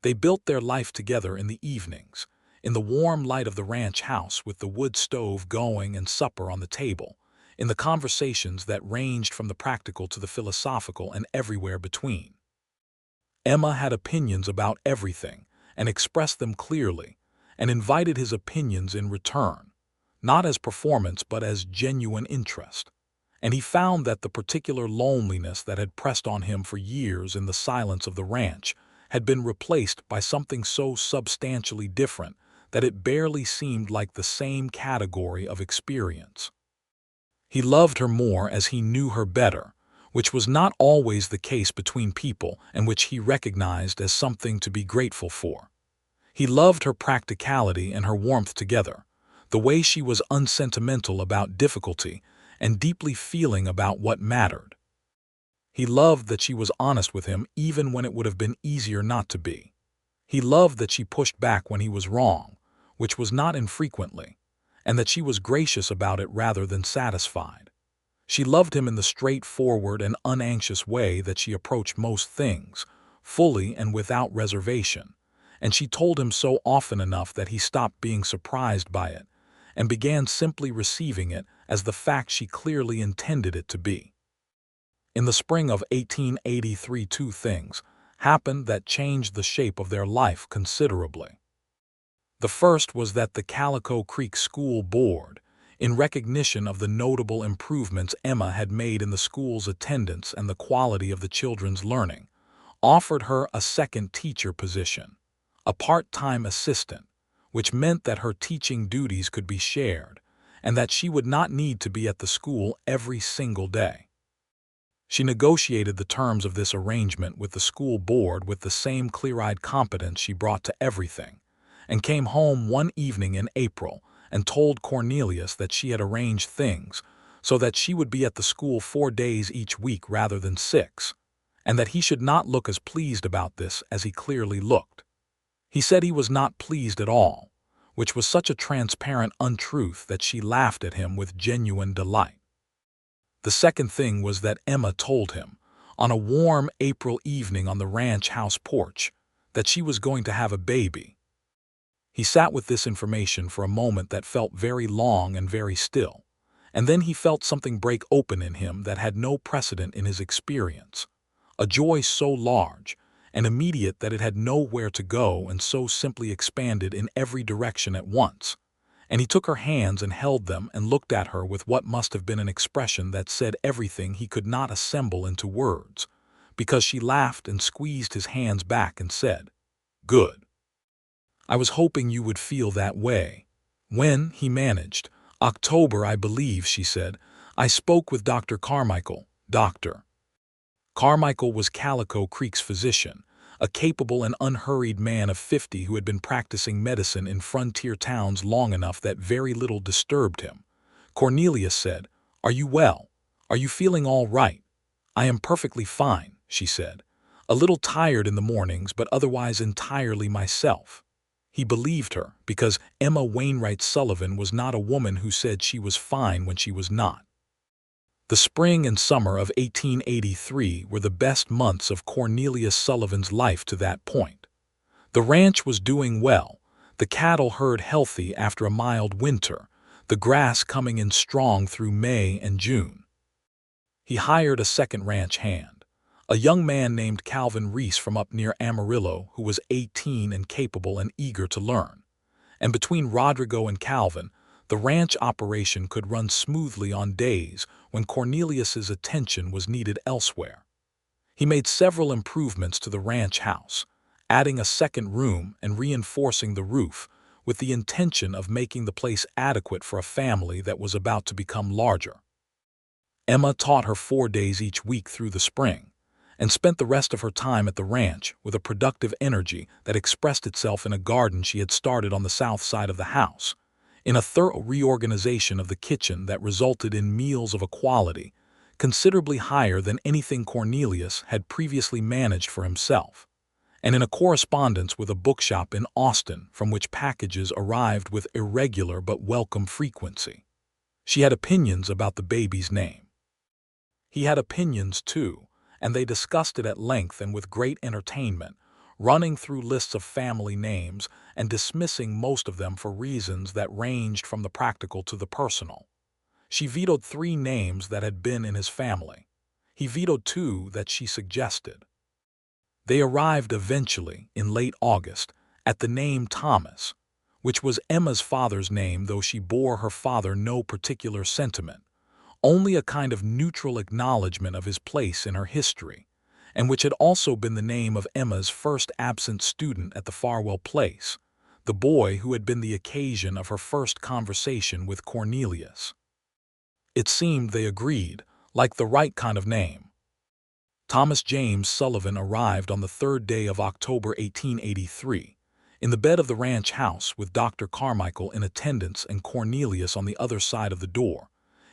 They built their life together in the evenings, in the warm light of the ranch house with the wood stove going and supper on the table, in the conversations that ranged from the practical to the philosophical and everywhere between. Emma had opinions about everything and expressed them clearly, and invited his opinions in return, not as performance but as genuine interest. And he found that the particular loneliness that had pressed on him for years in the silence of the ranch had been replaced by something so substantially different that it barely seemed like the same category of experience. He loved her more as he knew her better, which was not always the case between people and which he recognized as something to be grateful for. He loved her practicality and her warmth together, the way she was unsentimental about difficulty and deeply feeling about what mattered. He loved that she was honest with him even when it would have been easier not to be. He loved that she pushed back when he was wrong, which was not infrequently, and that she was gracious about it rather than satisfied. She loved him in the straightforward and unanxious way that she approached most things, fully and without reservation, and she told him so often enough that he stopped being surprised by it and began simply receiving it as the fact she clearly intended it to be. In the spring of 1883, two things happened that changed the shape of their life considerably. The first was that the Calico Creek School Board, in recognition of the notable improvements Emma had made in the school's attendance and the quality of the children's learning, offered her a second teacher position, a part-time assistant, which meant that her teaching duties could be shared and that she would not need to be at the school every single day. She negotiated the terms of this arrangement with the school board with the same clear-eyed competence she brought to everything, and came home one evening in April and told Cornelius that she had arranged things so that she would be at the school 4 days each week rather than 6, and that he should not look as pleased about this as he clearly looked. He said he was not pleased at all, which was such a transparent untruth that she laughed at him with genuine delight. The second thing was that Emma told him, on a warm April evening on the ranch house porch, that she was going to have a baby. He sat with this information for a moment that felt very long and very still, and then he felt something break open in him that had no precedent in his experience, a joy so large and immediate that it had nowhere to go and so simply expanded in every direction at once. And he took her hands and held them and looked at her with what must have been an expression that said everything he could not assemble into words, because she laughed and squeezed his hands back and said, "Good. I was hoping you would feel that way." When he managed, October, I believe, she said, I spoke with Dr. Carmichael. Dr. Carmichael was Calico Creek's physician, a capable and unhurried man of 50 who had been practicing medicine in frontier towns long enough that very little disturbed him. Cornelius said, "Are you well? Are you feeling all right?" "I am perfectly fine," she said. "A little tired in the mornings, but otherwise entirely myself." He believed her, because Emma Wainwright Sullivan was not a woman who said she was fine when she was not. The spring and summer of 1883 were the best months of Cornelius Sullivan's life to that point. The ranch was doing well, the cattle herd healthy after a mild winter, the grass coming in strong through May and June. He hired a second ranch hand, a young man named Calvin Reese from up near Amarillo who was 18 and capable and eager to learn. And between Rodrigo and Calvin, the ranch operation could run smoothly on days when Cornelius's attention was needed elsewhere. He made several improvements to the ranch house, adding a second room and reinforcing the roof, with the intention of making the place adequate for a family that was about to become larger. Emma taught her 4 days each week through the spring, and spent the rest of her time at the ranch with a productive energy that expressed itself in a garden she had started on the south side of the house, in a thorough reorganization of the kitchen that resulted in meals of a quality considerably higher than anything Cornelius had previously managed for himself, and in a correspondence with a bookshop in Austin from which packages arrived with irregular but welcome frequency. She had opinions about the baby's name. He had opinions too, and they discussed it at length and with great entertainment, running through lists of family names and dismissing most of them for reasons that ranged from the practical to the personal. She vetoed 3 names that had been in his family. He vetoed 2 that she suggested. They arrived eventually, in late August, at the name Thomas, which was Emma's father's name, though she bore her father no particular sentiment, only a kind of neutral acknowledgment of his place in her history, and which had also been the name of Emma's first absent student at the Farwell place, the boy who had been the occasion of her first conversation with Cornelius. It seemed, they agreed, like the right kind of name. Thomas James Sullivan arrived on the 3rd day of October 1883, in the bed of the ranch house with Dr. Carmichael in attendance and Cornelius on the other side of the door,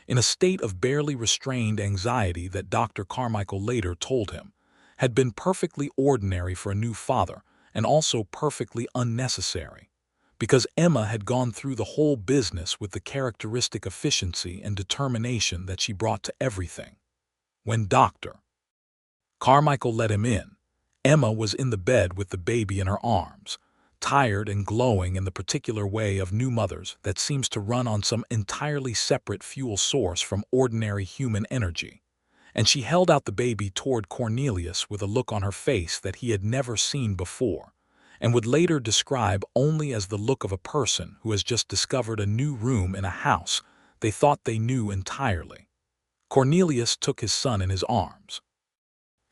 in a state of barely restrained anxiety that Dr. Carmichael later told him had been perfectly ordinary for a new father and also perfectly unnecessary, because Emma had gone through the whole business with the characteristic efficiency and determination that she brought to everything. When Dr. Carmichael let him in, Emma was in the bed with the baby in her arms, tired and glowing in the particular way of new mothers that seems to run on some entirely separate fuel source from ordinary human energy, and she held out the baby toward Cornelius with a look on her face that he had never seen before, and would later describe only as the look of a person who has just discovered a new room in a house they thought they knew entirely. Cornelius took his son in his arms.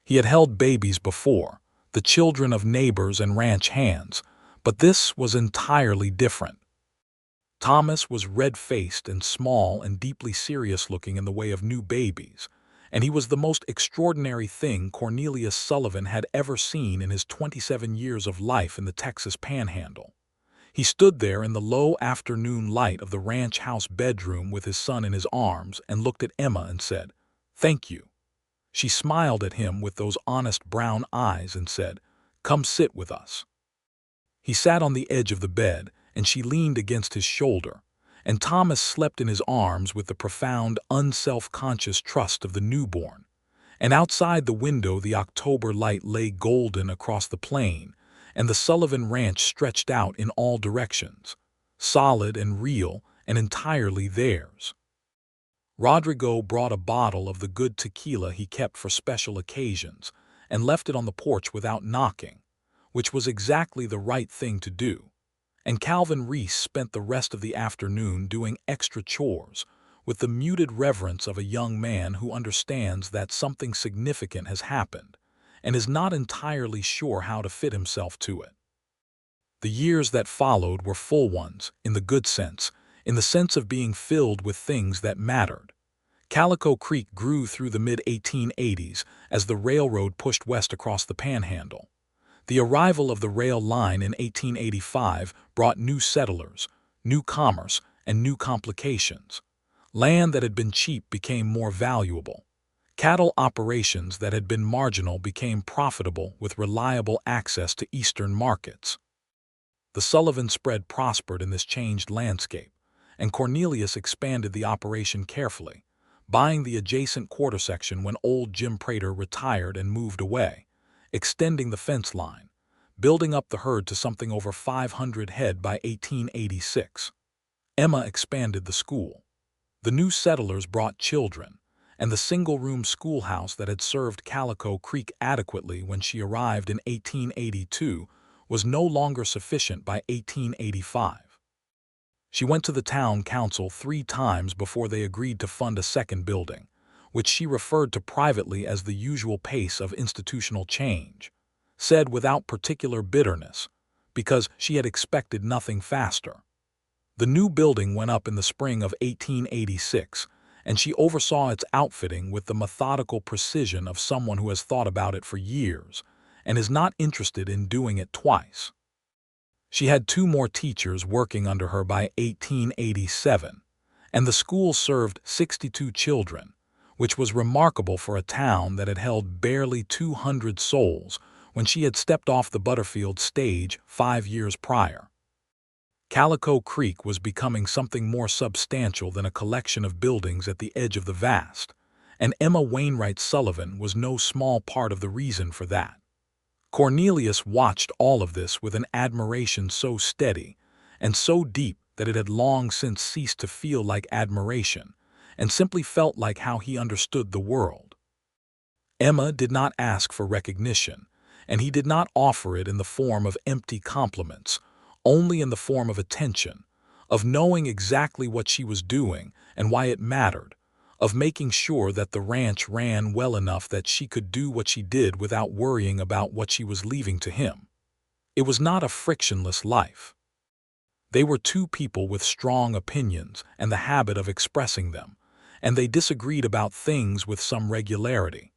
He had held babies before, the children of neighbors and ranch hands, but this was entirely different. Thomas was red-faced and small and deeply serious-looking in the way of new babies, and he was the most extraordinary thing Cornelius Sullivan had ever seen in his 27 years of life in the Texas Panhandle. He stood there in the low afternoon light of the ranch house bedroom with his son in his arms and looked at Emma and said, "Thank you." She smiled at him with those honest brown eyes and said, "Come sit with us." He sat on the edge of the bed, and she leaned against his shoulder, and Thomas slept in his arms with the profound, unself-conscious trust of the newborn. And outside the window the October light lay golden across the plain, and the Sullivan Ranch stretched out in all directions, solid and real and entirely theirs. Rodrigo brought a bottle of the good tequila he kept for special occasions and left it on the porch without knocking, which was exactly the right thing to do, and Calvin Reese spent the rest of the afternoon doing extra chores with the muted reverence of a young man who understands that something significant has happened and is not entirely sure how to fit himself to it. The years that followed were full ones, in the good sense, in the sense of being filled with things that mattered. Calico Creek grew through the mid-1880s as the railroad pushed west across the Panhandle. The arrival of the rail line in 1885 brought new settlers, new commerce, and new complications. Land that had been cheap became more valuable. Cattle operations that had been marginal became profitable with reliable access to eastern markets. The Sullivan spread prospered in this changed landscape, and Cornelius expanded the operation carefully, buying the adjacent quarter section when old Jim Prater retired and moved away, extending the fence line, building up the herd to something over 500 head by 1886. Emma expanded the school. The new settlers brought children, and the single-room schoolhouse that had served Calico Creek adequately when she arrived in 1882 was no longer sufficient by 1885. She went to the town council 3 times before they agreed to fund a second building, which she referred to privately as the usual pace of institutional change, said without particular bitterness, because she had expected nothing faster. The new building went up in the spring of 1886, and she oversaw its outfitting with the methodical precision of someone who has thought about it for years and is not interested in doing it twice. She had 2 more teachers working under her by 1887, and the school served 62 children, which was remarkable for a town that had held barely 200 souls when she had stepped off the Butterfield stage 5 years prior. Calico Creek was becoming something more substantial than a collection of buildings at the edge of the vast, and Emma Wainwright Sullivan was no small part of the reason for that. Cornelius watched all of this with an admiration so steady and so deep that it had long since ceased to feel like admiration and simply felt like how he understood the world. Emma did not ask for recognition, and he did not offer it in the form of empty compliments, only in the form of attention, of knowing exactly what she was doing and why it mattered, of making sure that the ranch ran well enough that she could do what she did without worrying about what she was leaving to him. It was not a frictionless life. They were 2 people with strong opinions and the habit of expressing them, and they disagreed about things with some regularity.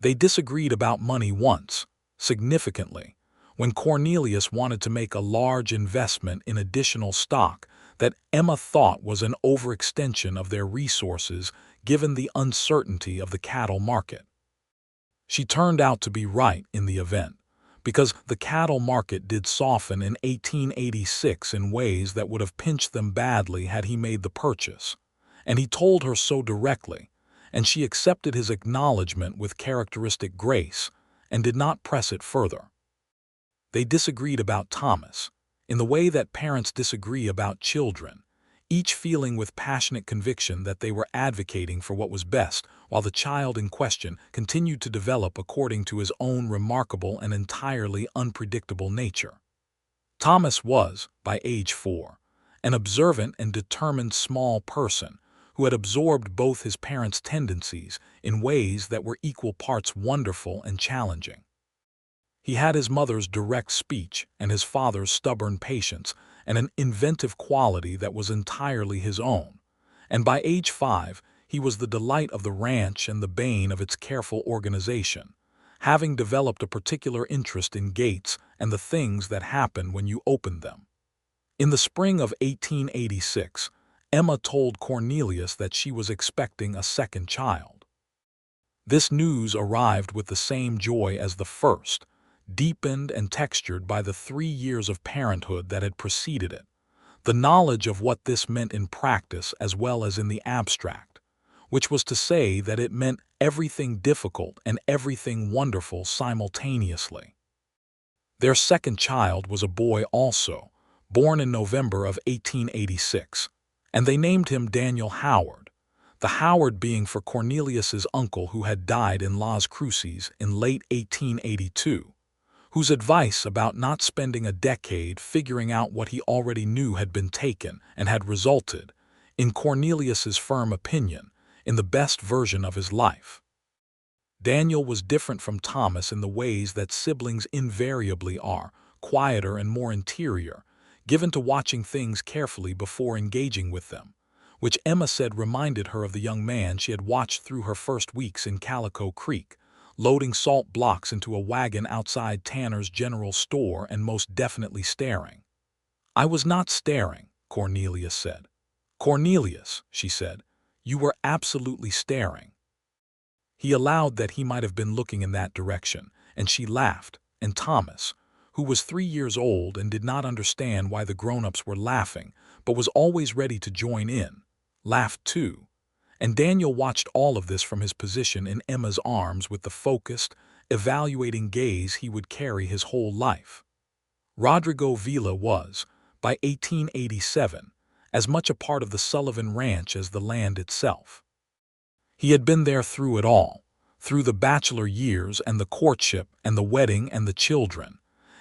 They disagreed about money once, significantly, when Cornelius wanted to make a large investment in additional stock that Emma thought was an overextension of their resources given the uncertainty of the cattle market. She turned out to be right in the event, because the cattle market did soften in 1886 in ways that would have pinched them badly had he made the purchase, and he told her so directly, and she accepted his acknowledgement with characteristic grace and did not press it further. They disagreed about Thomas, in the way that parents disagree about children, each feeling with passionate conviction that they were advocating for what was best, while the child in question continued to develop according to his own remarkable and entirely unpredictable nature. Thomas was, by age 4, an observant and determined small person who had absorbed both his parents' tendencies in ways that were equal parts wonderful and challenging. He had his mother's direct speech and his father's stubborn patience and an inventive quality that was entirely his own, and by age 5 he was the delight of the ranch and the bane of its careful organization, having developed a particular interest in gates and the things that happen when you open them. In the spring of 1886, Emma told Cornelius that she was expecting a second child. This news arrived with the same joy as the first, deepened and textured by the 3 years of parenthood that had preceded it, the knowledge of what this meant in practice as well as in the abstract, which was to say that it meant everything difficult and everything wonderful simultaneously. Their second child was a boy also, born in November of 1886, and they named him Daniel Howard, the Howard being for Cornelius's uncle who had died in Las Cruces in late 1882, whose advice about not spending a decade figuring out what he already knew had been taken and had resulted, in Cornelius's firm opinion, in the best version of his life. Daniel was different from Thomas in the ways that siblings invariably are, quieter and more interior, given to watching things carefully before engaging with them, which Emma said reminded her of the young man she had watched through her first weeks in Calico Creek, loading salt blocks into a wagon outside Tanner's General Store and most definitely staring. "I was not staring," Cornelius said. "Cornelius," she said, "you were absolutely staring." He allowed that he might have been looking in that direction, and she laughed, and Thomas, who was 3 years old and did not understand why the grown-ups were laughing, but was always ready to join in, laughed too. And Daniel watched all of this from his position in Emma's arms with the focused, evaluating gaze he would carry his whole life. Rodrigo Villa was, by 1887, as much a part of the Sullivan Ranch as the land itself. He had been there through it all, through the bachelor years and the courtship and the wedding and the children,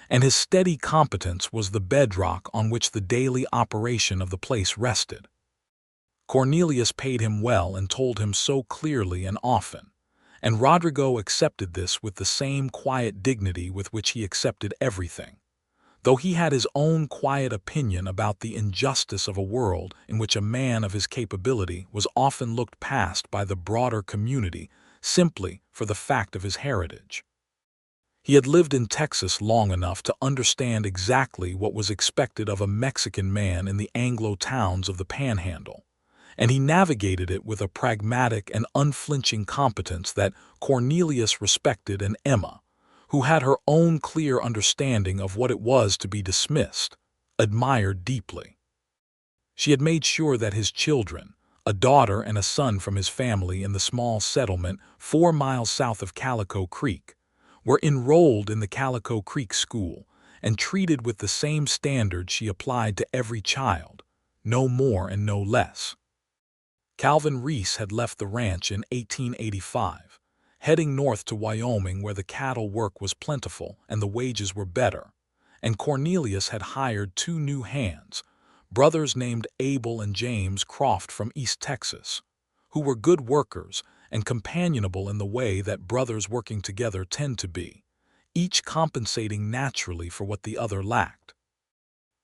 and his steady competence was the bedrock on which the daily operation of the place rested. Cornelius paid him well and told him so clearly and often, and Rodrigo accepted this with the same quiet dignity with which he accepted everything. though he had his own quiet opinion about the injustice of a world in which a man of his capability was often looked past by the broader community simply for the fact of his heritage. He had lived in Texas long enough to understand exactly what was expected of a Mexican man in the Anglo towns of the Panhandle, and he navigated it with a pragmatic and unflinching competence that Cornelius respected, and Emma, who had her own clear understanding of what it was to be dismissed, admired deeply. She had made sure that his children, a daughter and a son from his family in the small settlement 4 miles south of Calico Creek, were enrolled in the Calico Creek school and treated with the same standard she applied to every child, no more and no less. Calvin Reese had left the ranch in 1885, heading north to Wyoming where the cattle work was plentiful and the wages were better, and Cornelius had hired 2 new hands, brothers named Abel and James Croft from East Texas, who were good workers and companionable in the way that brothers working together tend to be, each compensating naturally for what the other lacked.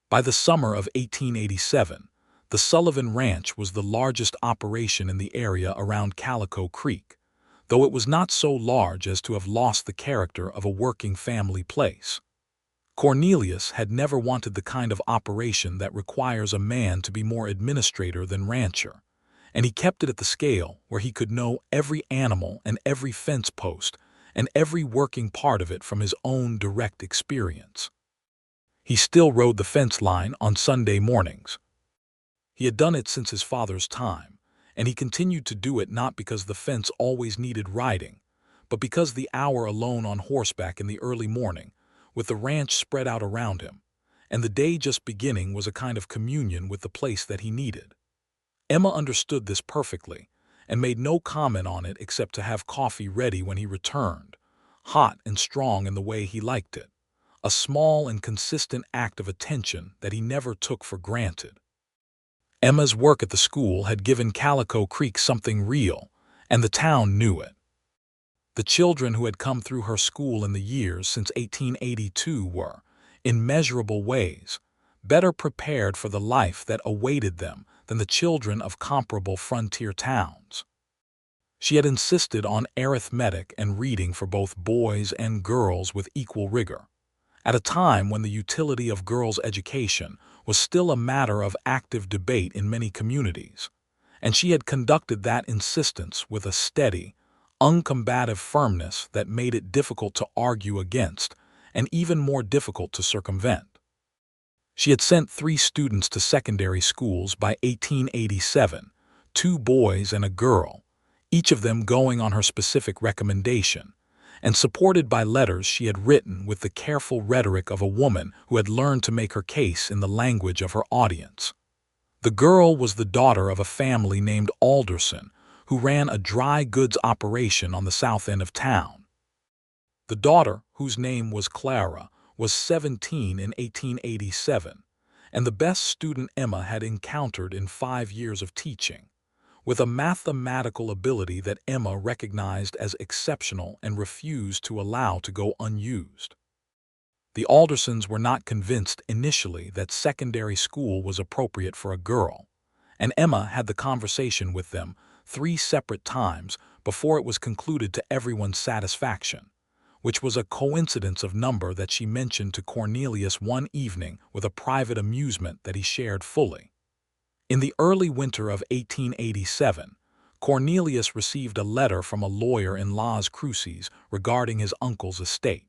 By the summer of 1887, the Sullivan Ranch was the largest operation in the area around Calico Creek, though it was not so large as to have lost the character of a working family place. Cornelius had never wanted the kind of operation that requires a man to be more administrator than rancher, and he kept it at the scale where he could know every animal and every fence post and every working part of it from his own direct experience. He still rode the fence line on Sunday mornings. He had done it since his father's time, and he continued to do it not because the fence always needed riding, but because the hour alone on horseback in the early morning, with the ranch spread out around him, and the day just beginning, was a kind of communion with the place that he needed. Emma understood this perfectly and made no comment on it except to have coffee ready when he returned, hot and strong in the way he liked it, a small and consistent act of attention that he never took for granted. Emma's work at the school had given Calico Creek something real, and the town knew it. The children who had come through her school in the years since 1882 were, in measurable ways, better prepared for the life that awaited them than the children of comparable frontier towns. She had insisted on arithmetic and reading for both boys and girls with equal rigor, at a time when the utility of girls' education was still a matter of active debate in many communities, and she had conducted that insistence with a steady, uncombative firmness that made it difficult to argue against and even more difficult to circumvent. She had sent 3 students to secondary schools by 1887, 2 boys and a girl, each of them going on her specific recommendation, and supported by letters she had written with the careful rhetoric of a woman who had learned to make her case in the language of her audience. The girl was the daughter of a family named Alderson, who ran a dry goods operation on the south end of town. The daughter, whose name was Clara, was 17 in 1887, and the best student Emma had encountered in 5 years of teaching, with a mathematical ability that Emma recognized as exceptional and refused to allow to go unused. The Aldersons were not convinced initially that secondary school was appropriate for a girl, and Emma had the conversation with them 3 separate times before it was concluded to everyone's satisfaction, which was a coincidence of number that she mentioned to Cornelius one evening with a private amusement that he shared fully. In the early winter of 1887, Cornelius received a letter from a lawyer in Las Cruces regarding his uncle's estate.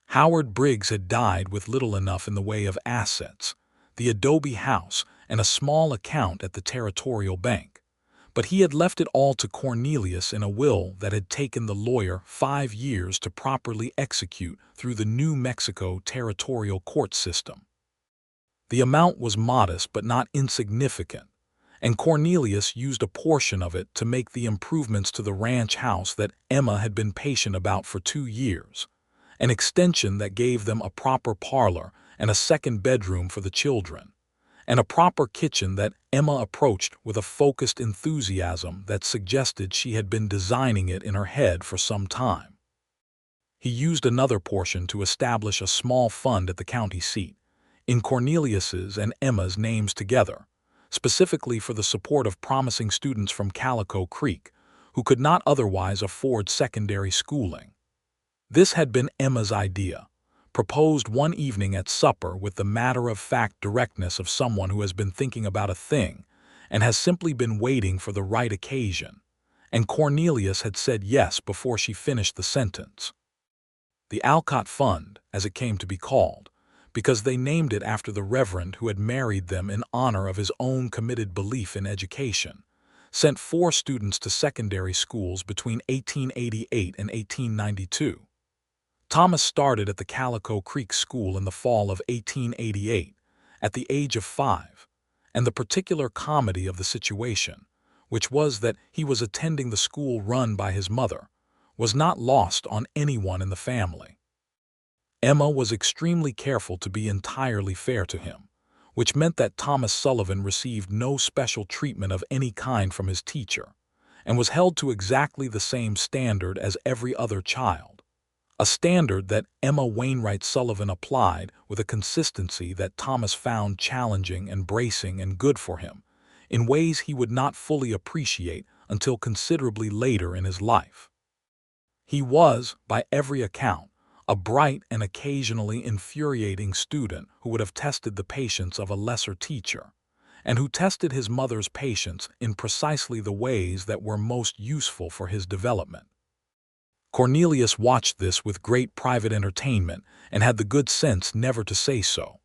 Howard Briggs had died with little enough in the way of assets, the adobe house, and a small account at the Territorial Bank, but he had left it all to Cornelius in a will that had taken the lawyer 5 years to properly execute through the New Mexico territorial court system. The amount was modest but not insignificant, and Cornelius used a portion of it to make the improvements to the ranch house that Emma had been patient about for 2 years, an extension that gave them a proper parlor and a second bedroom for the children, and a proper kitchen that Emma approached with a focused enthusiasm that suggested she had been designing it in her head for some time. He used another portion to establish a small fund at the county seat, in Cornelius's and Emma's names together, specifically for the support of promising students from Calico Creek who could not otherwise afford secondary schooling. This had been Emma's idea, proposed one evening at supper with the matter-of-fact directness of someone who has been thinking about a thing and has simply been waiting for the right occasion, and Cornelius had said yes before she finished the sentence. The Alcott Fund, as it came to be called, because they named it after the reverend who had married them in honor of his own committed belief in education, sent 4 students to secondary schools between 1888 and 1892. Thomas started at the Calico Creek School in the fall of 1888, at the age of 5, and the particular comedy of the situation, which was that he was attending the school run by his mother, was not lost on anyone in the family. Emma was extremely careful to be entirely fair to him, which meant that Thomas Sullivan received no special treatment of any kind from his teacher, and was held to exactly the same standard as every other child. A standard that Emma Wainwright Sullivan applied with a consistency that Thomas found challenging and bracing and good for him, in ways he would not fully appreciate until considerably later in his life. He was, by every account, a bright and occasionally infuriating student who would have tested the patience of a lesser teacher, and who tested his mother's patience in precisely the ways that were most useful for his development. Cornelius watched this with great private entertainment and had the good sense never to say so.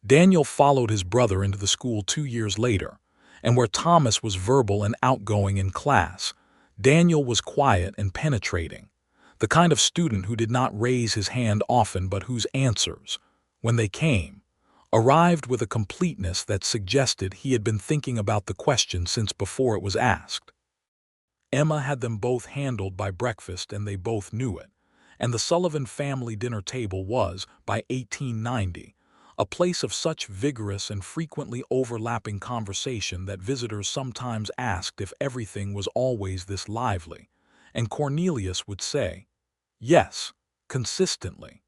Daniel followed his brother into the school 2 years later, and where Thomas was verbal and outgoing in class, Daniel was quiet and penetrating, the kind of student who did not raise his hand often but whose answers, when they came, arrived with a completeness that suggested he had been thinking about the question since before it was asked. Emma had them both handled by breakfast, and they both knew it, and the Sullivan family dinner table was, by 1890, a place of such vigorous and frequently overlapping conversation that visitors sometimes asked if everything was always this lively, and Cornelius would say, yes, consistently,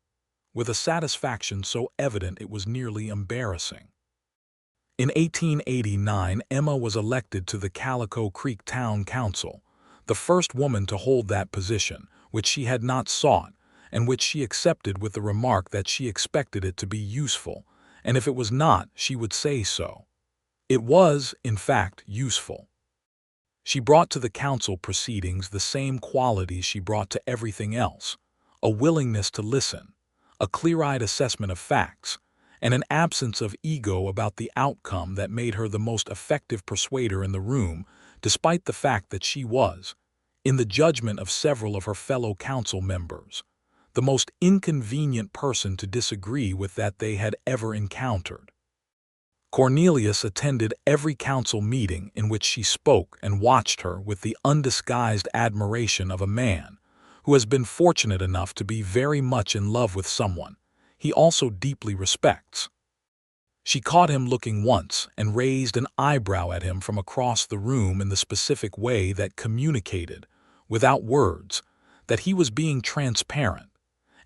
with a satisfaction so evident it was nearly embarrassing. In 1889, Emma was elected to the Calico Creek Town Council, the first woman to hold that position, which she had not sought, and which she accepted with the remark that she expected it to be useful, and if it was not, she would say so. It was, in fact, useful. She brought to the council proceedings the same qualities she brought to everything else: a willingness to listen, a clear-eyed assessment of facts, and an absence of ego about the outcome that made her the most effective persuader in the room, despite the fact that she was, in the judgment of several of her fellow council members, the most inconvenient person to disagree with that they had ever encountered. Cornelius attended every council meeting in which she spoke and watched her with the undisguised admiration of a man who has been fortunate enough to be very much in love with someone he also deeply respects. She caught him looking once and raised an eyebrow at him from across the room in the specific way that communicated, without words, that he was being transparent,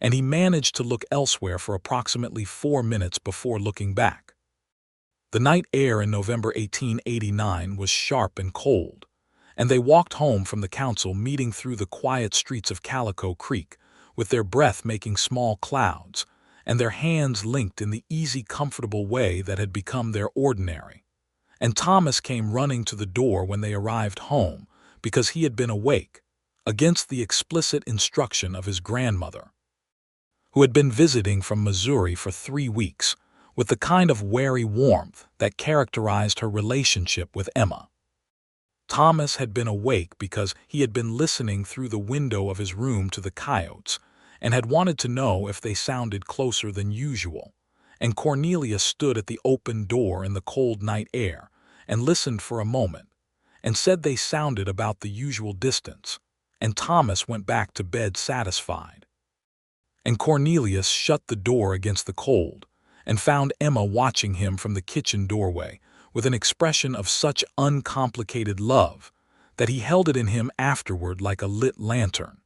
and he managed to look elsewhere for approximately 4 minutes before looking back. The night air in November 1889 was sharp and cold, and they walked home from the council meeting through the quiet streets of Calico Creek, with their breath making small clouds, and their hands linked in the easy, comfortable way that had become their ordinary. And Thomas came running to the door when they arrived home, because he had been awake, against the explicit instruction of his grandmother, who had been visiting from Missouri for 3 weeks, with the kind of wary warmth that characterized her relationship with Emma. Thomas had been awake because he had been listening through the window of his room to the coyotes, and had wanted to know if they sounded closer than usual, and Cornelius stood at the open door in the cold night air and listened for a moment, and said they sounded about the usual distance, and Thomas went back to bed satisfied. And Cornelius shut the door against the cold, and found Emma watching him from the kitchen doorway with an expression of such uncomplicated love that he held it in him afterward like a lit lantern.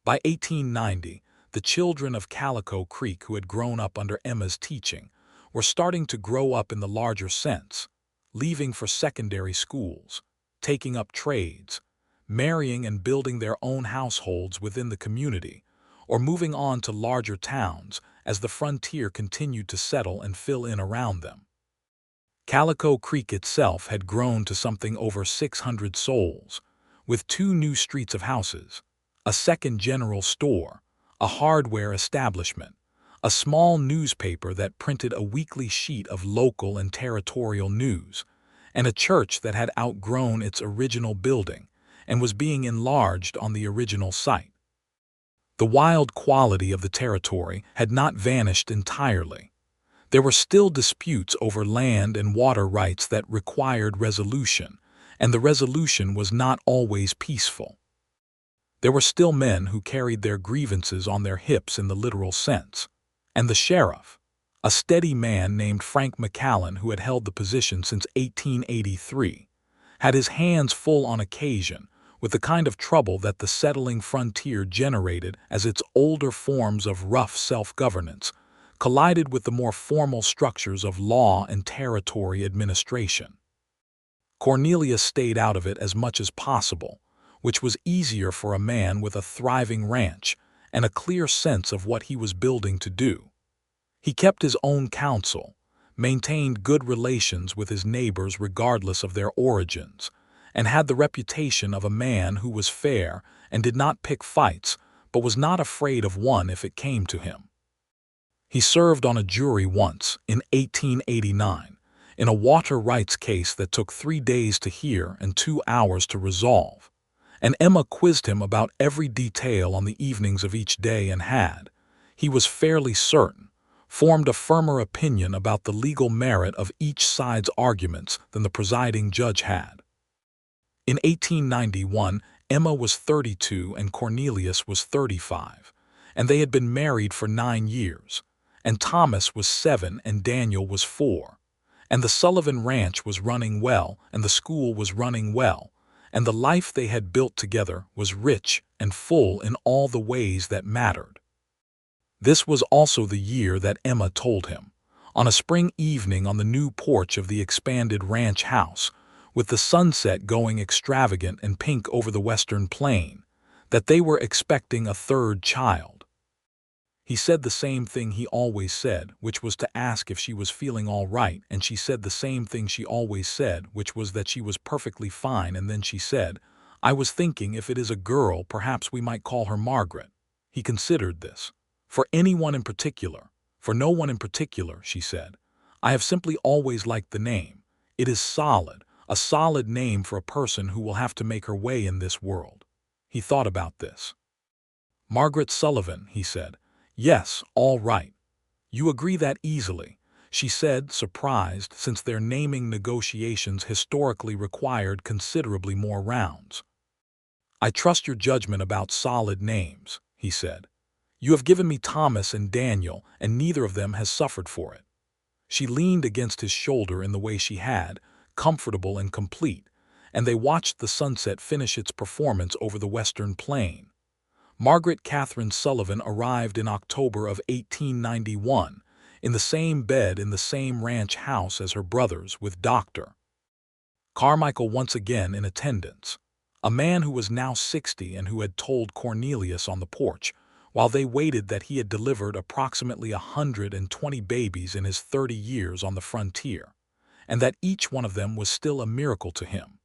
By 1890, the children of Calico Creek who had grown up under Emma's teaching were starting to grow up in the larger sense, leaving for secondary schools, taking up trades, marrying and building their own households within the community, or moving on to larger towns as the frontier continued to settle and fill in around them. Calico Creek itself had grown to something over 600 souls, with 2 new streets of houses, a second general store, a hardware establishment, a small newspaper that printed a weekly sheet of local and territorial news, and a church that had outgrown its original building and was being enlarged on the original site. The wild quality of the territory had not vanished entirely. There were still disputes over land and water rights that required resolution, and the resolution was not always peaceful. There were still men who carried their grievances on their hips in the literal sense, and the sheriff, a steady man named Frank McCallan who had held the position since 1883, had his hands full on occasion with the kind of trouble that the settling frontier generated as its older forms of rough self-governance collided with the more formal structures of law and territory administration. Cornelius stayed out of it as much as possible, which was easier for a man with a thriving ranch and a clear sense of what he was building to do. He kept his own counsel, maintained good relations with his neighbors regardless of their origins, and had the reputation of a man who was fair and did not pick fights, but was not afraid of one if it came to him. He served on a jury once, in 1889, in a water rights case that took 3 days to hear and 2 hours to resolve, and Emma quizzed him about every detail on the evenings of each day and had, he was fairly certain, formed a firmer opinion about the legal merit of each side's arguments than the presiding judge had. In 1891, Emma was 32 and Cornelius was 35, and they had been married for 9 years, and Thomas was 7 and Daniel was 4, and the Sullivan Ranch was running well and the school was running well, and the life they had built together was rich and full in all the ways that mattered. This was also the year that Emma told him, on a spring evening on the new porch of the expanded ranch house, with the sunset going extravagant and pink over the western plain, that they were expecting a 3rd child. He said the same thing he always said, which was to ask if she was feeling all right, and she said the same thing she always said, which was that she was perfectly fine, and then she said, "I was thinking if it is a girl, perhaps we might call her Margaret." He considered this. "For anyone in particular, for no one in particular," she said. "I have simply always liked the name. It is solid, a solid name for a person who will have to make her way in this world." He thought about this. "Margaret Sullivan," he said. "Yes, all right. You agree that easily," she said, surprised, since their naming negotiations historically required considerably more rounds. "I trust your judgment about solid names," he said. "You have given me Thomas and Daniel, and neither of them has suffered for it." She leaned against his shoulder in the way she had, comfortable and complete, and they watched the sunset finish its performance over the western plain. Margaret Catherine Sullivan arrived in October of 1891, in the same bed in the same ranch house as her brothers, with Dr. Carmichael once again in attendance, a man who was now 60 and who had told Cornelius on the porch, while they waited, that he had delivered approximately 120 babies in his 30 years on the frontier, and that each one of them was still a miracle to him,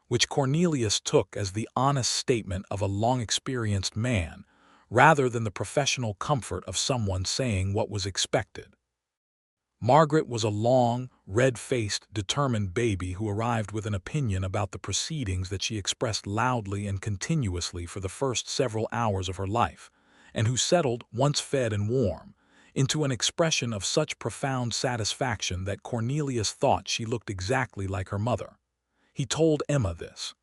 which Cornelius took as the honest statement of a long-experienced man, rather than the professional comfort of someone saying what was expected. Margaret was a long, red-faced, determined baby who arrived with an opinion about the proceedings that she expressed loudly and continuously for the first several hours of her life, and who settled, once fed and warm, into an expression of such profound satisfaction that Cornelius thought she looked exactly like her mother. He told Emma this.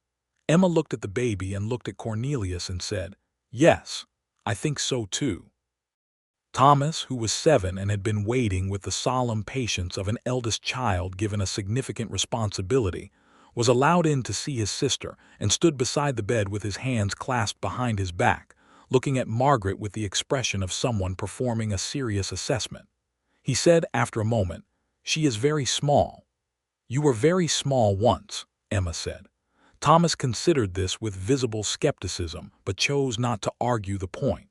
Emma looked at the baby and looked at Cornelius and said, "Yes, I think so too." Thomas, who was 7 and had been waiting with the solemn patience of an eldest child given a significant responsibility, was allowed in to see his sister and stood beside the bed with his hands clasped behind his back, looking at Margaret with the expression of someone performing a serious assessment. He said after a moment, "She is very small." "You were very small once," Emma said. Thomas considered this with visible skepticism, but chose not to argue the point.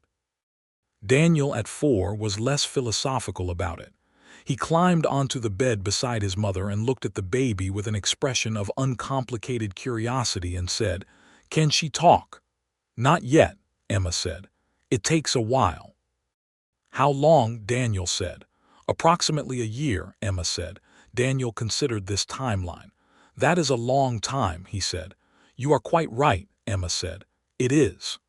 Daniel, at 4, was less philosophical about it. He climbed onto the bed beside his mother and looked at the baby with an expression of uncomplicated curiosity and said, "Can she talk?" "Not yet," Emma said. "It takes a while." "How long?" Daniel said. "Approximately a year," Emma said. Daniel considered this timeline. "That is a long time," he said. "You are quite right," Emma said. "It is."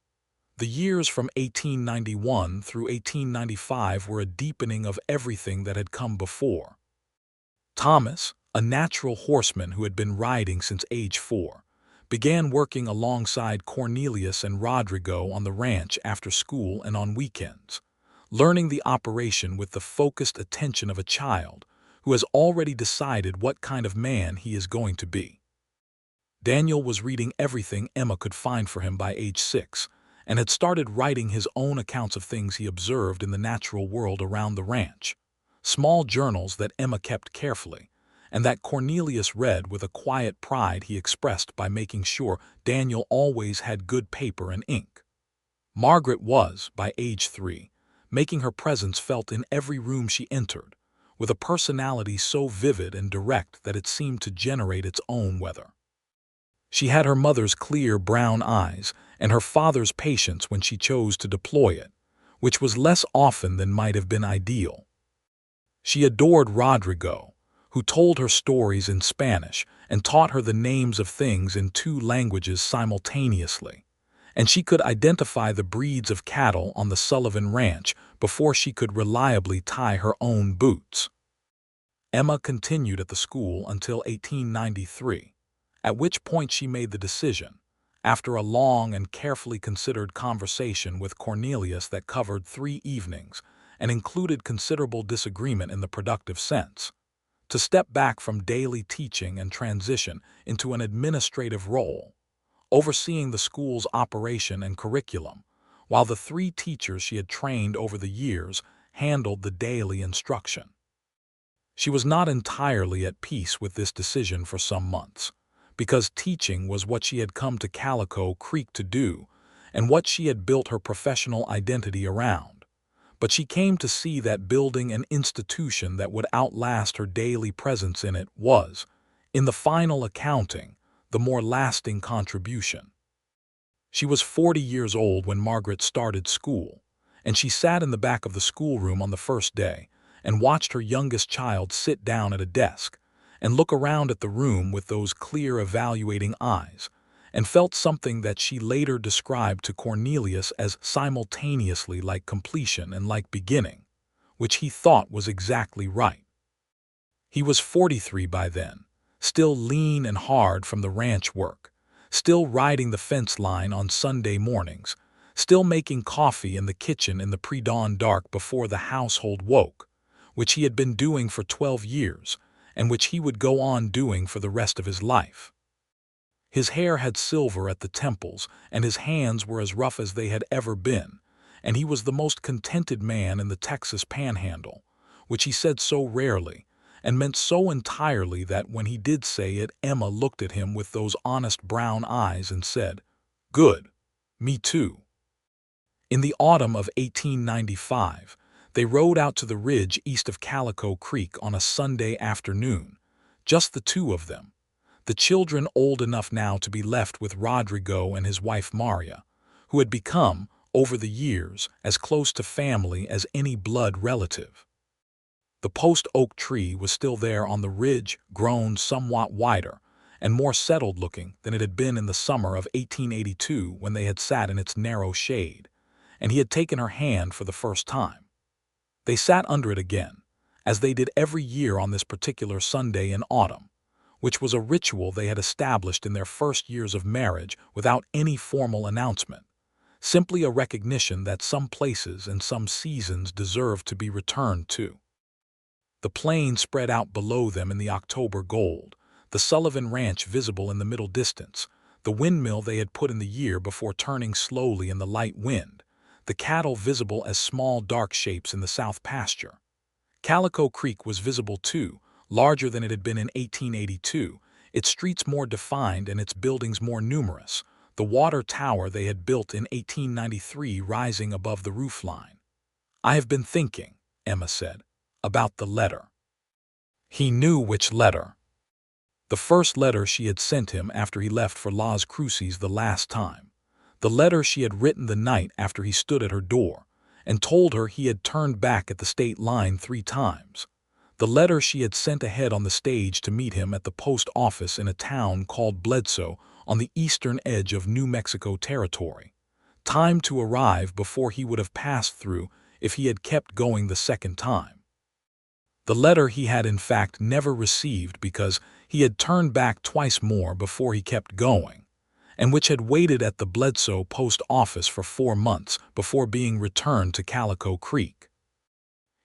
The years from 1891 through 1895 were a deepening of everything that had come before. Thomas, a natural horseman who had been riding since age 4, began working alongside Cornelius and Rodrigo on the ranch after school and on weekends, learning the operation with the focused attention of a child who has already decided what kind of man he is going to be. Daniel was reading everything Emma could find for him by age 6, and had started writing his own accounts of things he observed in the natural world around the ranch, small journals that Emma kept carefully, and that Cornelius read with a quiet pride he expressed by making sure Daniel always had good paper and ink. Margaret was, by age 3, making her presence felt in every room she entered, with a personality so vivid and direct that it seemed to generate its own weather. She had her mother's clear brown eyes and her father's patience when she chose to deploy it, which was less often than might have been ideal. She adored Rodrigo, who told her stories in Spanish and taught her the names of things in 2 languages simultaneously, and she could identify the breeds of cattle on the Sullivan Ranch before she could reliably tie her own boots. Emma continued at the school until 1893, at which point she made the decision, after a long and carefully considered conversation with Cornelius that covered 3 evenings and included considerable disagreement in the productive sense, to step back from daily teaching and transition into an administrative role, overseeing the school's operation and curriculum, while the 3 teachers she had trained over the years handled the daily instruction. She was not entirely at peace with this decision for some months, because teaching was what she had come to Calico Creek to do and what she had built her professional identity around. But she came to see that building an institution that would outlast her daily presence in it was, in the final accounting, the more lasting contribution. She was 40 years old when Margaret started school, and she sat in the back of the schoolroom on the first day and watched her youngest child sit down at a desk and look around at the room with those clear, evaluating eyes, and felt something that she later described to Cornelius as simultaneously like completion and like beginning, which he thought was exactly right. He was 43 by then, still lean and hard from the ranch work, still riding the fence line on Sunday mornings, still making coffee in the kitchen in the pre-dawn dark before the household woke, which he had been doing for 12 years, and which he would go on doing for the rest of his life. His hair had silver at the temples, and his hands were as rough as they had ever been, and he was the most contented man in the Texas Panhandle, which he said so rarely, and meant so entirely that when he did say it, Emma looked at him with those honest brown eyes and said, "Good, me too." In the autumn of 1895, they rode out to the ridge east of Calico Creek on a Sunday afternoon, just the 2 of them, the children old enough now to be left with Rodrigo and his wife Maria, who had become, over the years, as close to family as any blood relative. The post oak tree was still there on the ridge, grown somewhat wider and more settled looking than it had been in the summer of 1882 when they had sat in its narrow shade, and he had taken her hand for the first time. They sat under it again, as they did every year on this particular Sunday in autumn, which was a ritual they had established in their first years of marriage without any formal announcement, simply a recognition that some places and some seasons deserved to be returned to. The plain spread out below them in the October gold, the Sullivan Ranch visible in the middle distance, the windmill they had put in the year before turning slowly in the light wind, the cattle visible as small dark shapes in the south pasture. Calico Creek was visible too, larger than it had been in 1882, its streets more defined and its buildings more numerous, the water tower they had built in 1893 rising above the roofline. "I have been thinking," Emma said, "about the letter." He knew which letter. The first letter she had sent him after he left for Las Cruces the last time. The letter she had written the night after he stood at her door and told her he had turned back at the state line 3 times. The letter she had sent ahead on the stage to meet him at the post office in a town called Bledsoe on the eastern edge of New Mexico territory. Time to arrive before he would have passed through if he had kept going the second time. The letter he had in fact never received because he had turned back twice more before he kept going, and which had waited at the Bledsoe post office for 4 months before being returned to Calico Creek.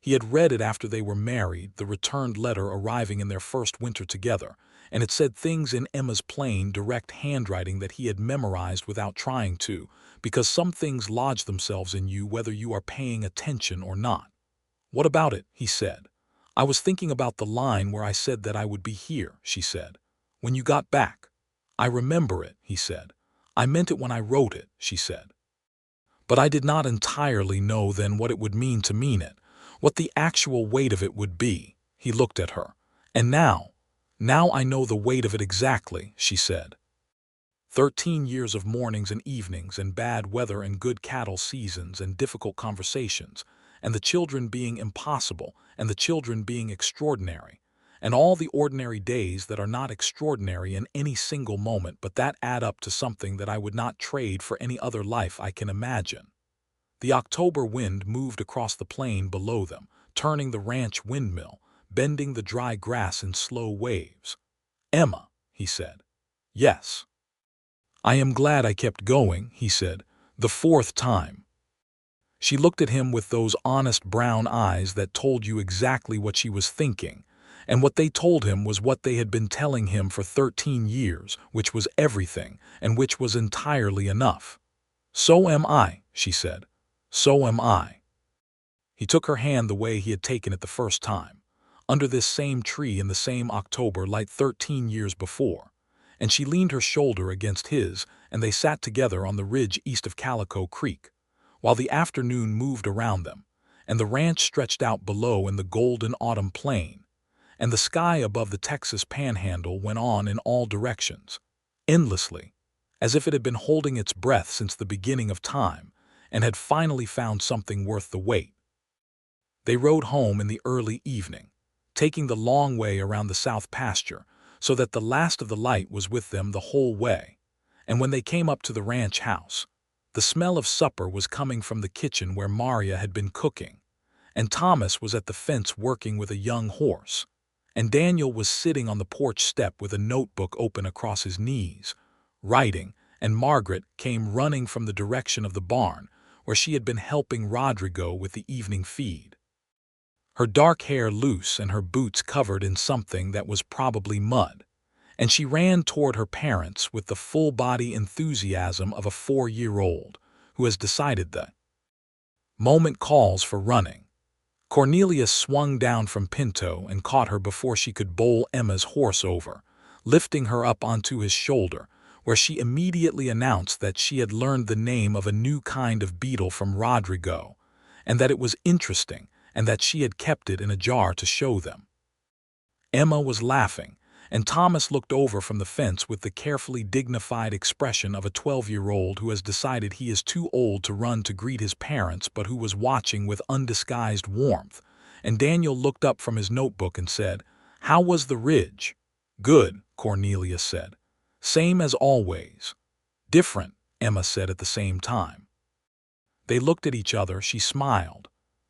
He had read it after they were married, the returned letter arriving in their first winter together, and it said things in Emma's plain, direct handwriting that he had memorized without trying to, because some things lodge themselves in you whether you are paying attention or not. "What about it?" he said. "I was thinking about the line where I said that I would be here," she said, "when you got back." "I remember it," he said. "I meant it when I wrote it," she said. "But I did not entirely know then what it would mean to mean it, what the actual weight of it would be." He looked at her. "And now I know the weight of it exactly," she said. 13 years of mornings and evenings and bad weather and good cattle seasons and difficult conversations, and the children being impossible and the children being extraordinary, and all the ordinary days that are not extraordinary in any single moment but that add up to something that I would not trade for any other life I can imagine. The October wind moved across the plain below them, turning the ranch windmill, bending the dry grass in slow waves. "Emma," he said. "Yes." "I am glad I kept going," he said, "the 4th time." She looked at him with those honest brown eyes that told you exactly what she was thinking, and what they told him was what they had been telling him for 13 years, which was everything, and which was entirely enough. "So am I," she said. "So am I." He took her hand the way he had taken it the first time, under this same tree in the same October like 13 years before, and she leaned her shoulder against his, and they sat together on the ridge east of Calico Creek, while the afternoon moved around them, and the ranch stretched out below in the golden autumn plain, and the sky above the Texas panhandle went on in all directions, endlessly, as if it had been holding its breath since the beginning of time, and had finally found something worth the wait. They rode home in the early evening, taking the long way around the south pasture, so that the last of the light was with them the whole way, and when they came up to the ranch house, the smell of supper was coming from the kitchen where Maria had been cooking, and Thomas was at the fence working with a young horse, and Daniel was sitting on the porch step with a notebook open across his knees, writing, and Margaret came running from the direction of the barn, where she had been helping Rodrigo with the evening feed. Her dark hair loose and her boots covered in something that was probably mud, and she ran toward her parents with the full-body enthusiasm of a 4-year-old who has decided the moment calls for running. Cornelius swung down from Pinto and caught her before she could bowl Emma's horse over, lifting her up onto his shoulder, where she immediately announced that she had learned the name of a new kind of beetle from Rodrigo, and that it was interesting, and that she had kept it in a jar to show them. Emma was laughing, and Thomas looked over from the fence with the carefully dignified expression of a 12-year-old who has decided he is too old to run to greet his parents but who was watching with undisguised warmth, and Daniel looked up from his notebook and said, "How was the ridge?" "Good," Cornelius said. "Same as always." "Different," Emma said at the same time. They looked at each other. She smiled.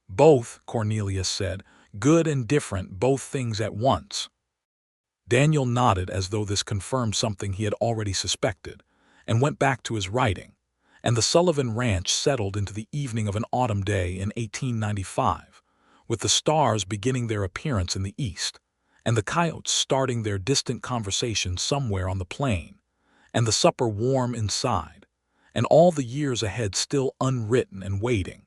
"Both," Cornelius said, "good and different, both things at once." Daniel nodded as though this confirmed something he had already suspected, and went back to his writing, and the Sullivan Ranch settled into the evening of an autumn day in 1895, with the stars beginning their appearance in the east, and the coyotes starting their distant conversation somewhere on the plain, and the supper warm inside, and all the years ahead still unwritten and waiting,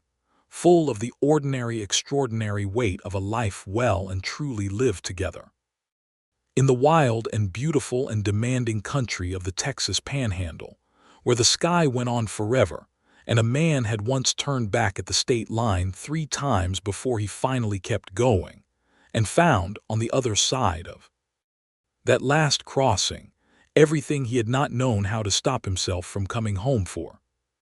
full of the ordinary, extraordinary weight of a life well and truly lived together. In the wild and beautiful and demanding country of the Texas Panhandle, where the sky went on forever, and a man had once turned back at the state line 3 times before he finally kept going, and found on the other side of that last crossing everything he had not known how to stop himself from coming home for.